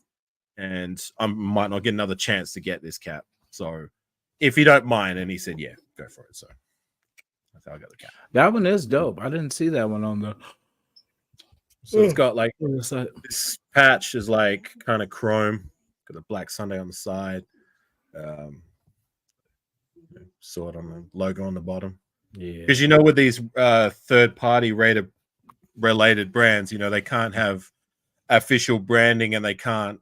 And I might not get another chance to get this cap. So if you don't mind. And he said, yeah, go for it. So that's how I got the cap. That one is dope. I didn't see that one on the. So it's got like this patch is like kind of chrome. Got a Black Sunday on the side. Sword on the logo on the bottom. Yeah. Because you know, with these third-party Raider related brands, you know, they can't have official branding and they can't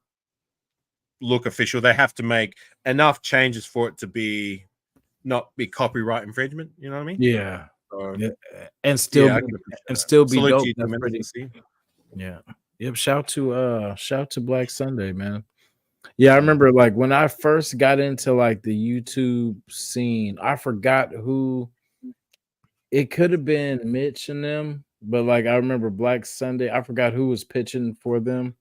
look official. They have to make enough changes for it to not be copyright infringement. You know what I mean? Yeah. So, and still be dope. That's pretty. Yeah. Yep. Shout to Black Sunday, man. Yeah, I remember like when I first got into like the YouTube scene, I forgot who. It could have been Mitch and them, but like I remember Black Sunday. I forgot who was pitching for them,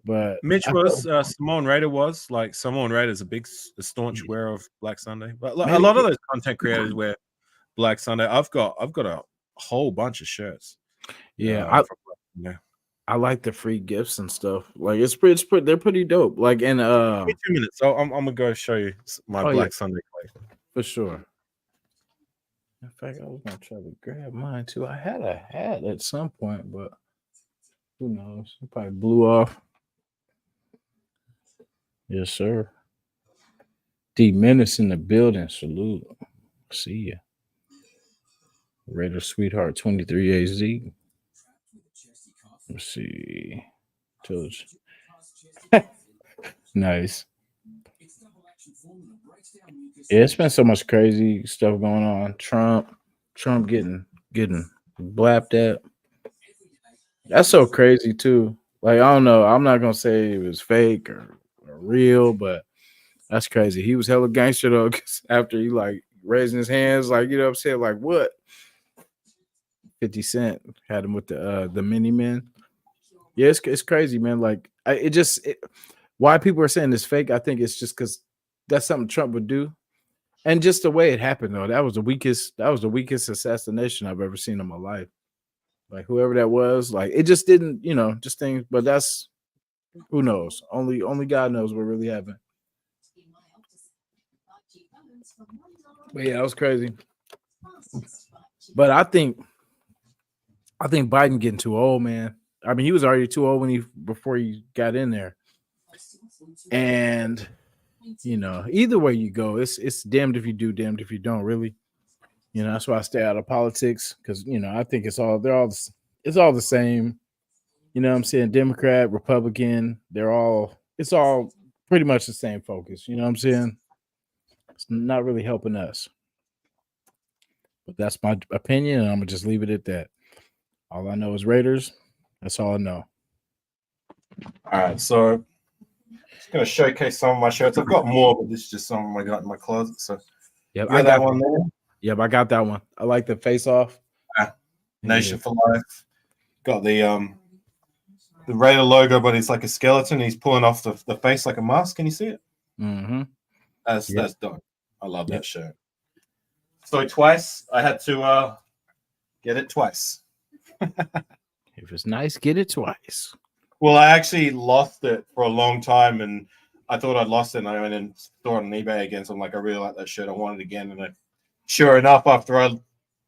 but Mitch was Simone Raider was like Simone Raider is a staunch wearer of Black Sunday. But a lot of those content creators wear Black Sunday. I've got a whole bunch of shirts. Yeah, I like the free gifts and stuff. Like they're pretty dope. Like and Give me 2 minutes. So I'm gonna go show you my Oh, yeah. Black Sunday collection. for sure. In fact, I was gonna try to grab mine too. I had a hat at some point, but who knows? It probably blew off. Yes, sir. D Menace in the building. Salute. See ya. Raider Sweetheart 23 AZ. Let's see. Told you. Nice. Yeah, it's been so much crazy stuff going on. Trump getting blapped at. That's so crazy too. Like I don't know. I'm not gonna say it was fake or real, but that's crazy. He was hella gangster though, 'cause after he like raising his hands, like you know what I'm saying, like what? 50 Cent had him with the mini men. Yeah, it's crazy, man. Like why people are saying it's fake, I think it's just because that's something Trump would do. And just the way it happened, though, that was the weakest assassination I've ever seen in my life. Like whoever that was, like it just didn't, just things. But that's who knows. Only God knows what really happened. But yeah, that was crazy. But I think Biden getting too old, man. I mean, he was already too old before he got in there. And either way you go, it's damned if you do, damned if you don't, really. That's why I stay out of politics, because I think it's all the same. You know what I'm saying? Democrat, Republican, it's all pretty much the same focus. You know what I'm saying? It's not really helping us. But that's my opinion, and I'm gonna just leave it at that. All I know is Raiders. That's all I know. All right, so just gonna showcase some of my shirts. I've got more, but this is just some of them I got in my closet. So yeah, I got that one there. Yep, I got that one. I like the face off. Nation for Life. Got the Raider logo, but it's like a skeleton. He's pulling off the face like a mask. Can you see it? Mm-hmm. That's dope. I love that shirt. So twice I had to get it twice. If it's nice, get it twice. Well, I actually lost it for a long time, and I thought I'd lost it, and I went and saw it on eBay again. So I'm like, I really like that shirt. I want it again, and sure enough, after I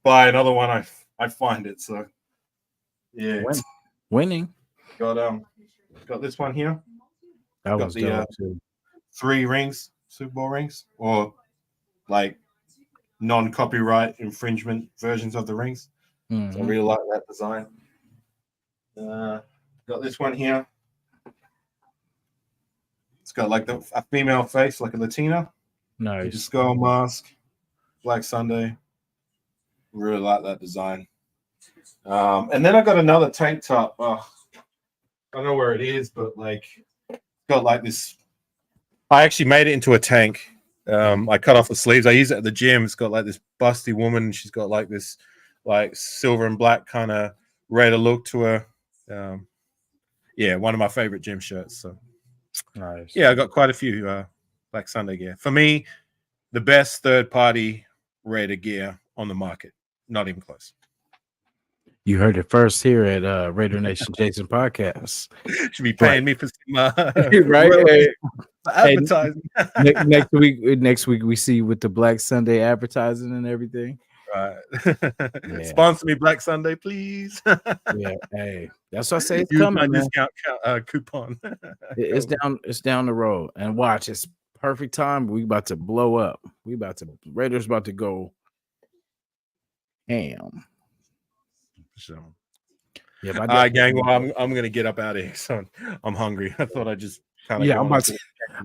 buy another one, I find it. So yeah, winning. Got this one here. That was dope too. 3 rings, Super Bowl rings, or like non-copyright infringement versions of the rings. Mm-hmm. So I really like that design. Got this one here. It's got like a female face, like a Latina. Nice. The skull mask, Black Sunday. Really like that design. And then I got another tank top. I don't know where it is, but like got like this. I actually made it into a tank. I cut off the sleeves. I use it at the gym. It's got like this busty woman. She's got like this like silver and black kind of Raider look to her. Yeah, one of my favorite gym shirts. So nice. Yeah, I got quite a few Black Sunday gear. For me, the best third-party Raider gear on the market. Not even close. You heard it first here at Raider Nation Jason Podcast. Should be paying me for some right? advertising. Next week we see with the Black Sunday advertising and everything. Right. Yeah. Sponsor me Black Sunday, please. Yeah, hey, that's what I say. It's Use coming, my man. discount coupon. It's down the road, and watch, it's perfect time. We about to blow up. Raiders about to go ham. So, yeah, all right, gang. Well, I'm gonna get up out of here, son. I'm hungry. I thought I just kind of I'm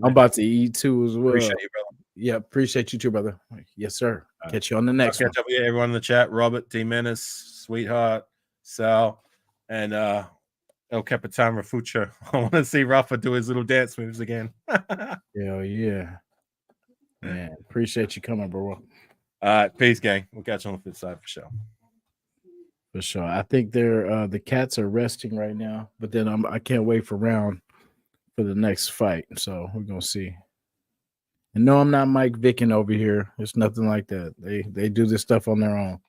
about to eat too as well. Appreciate you, brother. Yeah, appreciate you too, brother. Yes, sir. Catch you on the next one. Catch up with everyone in the chat. Robert, D Menace, Sweetheart, Sal, and El Capitan Rafucha. I want to see Rafa do his little dance moves again. Hell yeah. Man, appreciate you coming, bro. All right, peace, gang. We'll catch you on the flip side for sure. For sure. I think they're the cats are resting right now, but then I can't wait for the next fight. So we're gonna see. And no, I'm not Mike Vickin over here. It's nothing like that. They do this stuff on their own.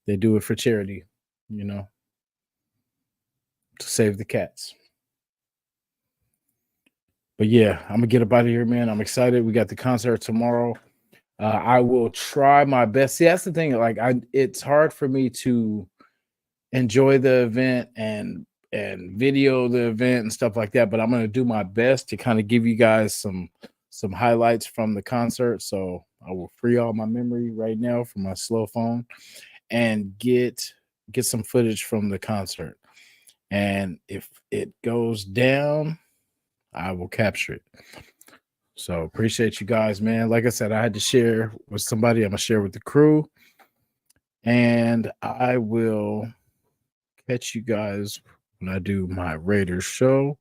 They do it for charity, to save the cats. But yeah, I'm gonna get up out of here, man. I'm excited. We got the concert tomorrow. I will try my best. See, that's the thing. Like, it's hard for me to enjoy the event and video the event and stuff like that. But I'm gonna do my best to kind of give you guys some highlights from the concert. So I will free all my memory right now from my slow phone and get some footage from the concert. And if it goes down, I will capture it. So appreciate you guys, man. Like I said, I had to share with somebody. I'm gonna share with the crew, and I will catch you guys when I do my Raiders show.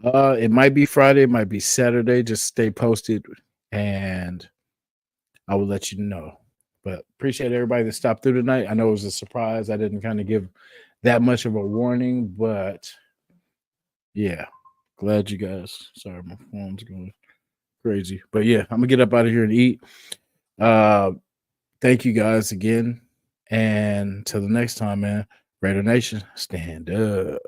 It might be Friday, it might be Saturday. Just stay posted, and I will let you know. But appreciate everybody that stopped through tonight. I know it was a surprise. I didn't kind of give that much of a warning, but yeah, glad you guys. Sorry, my phone's going crazy. But yeah, I'm gonna get up out of here and eat. Thank you guys again. And till the next time, man. Raider Nation, stand up.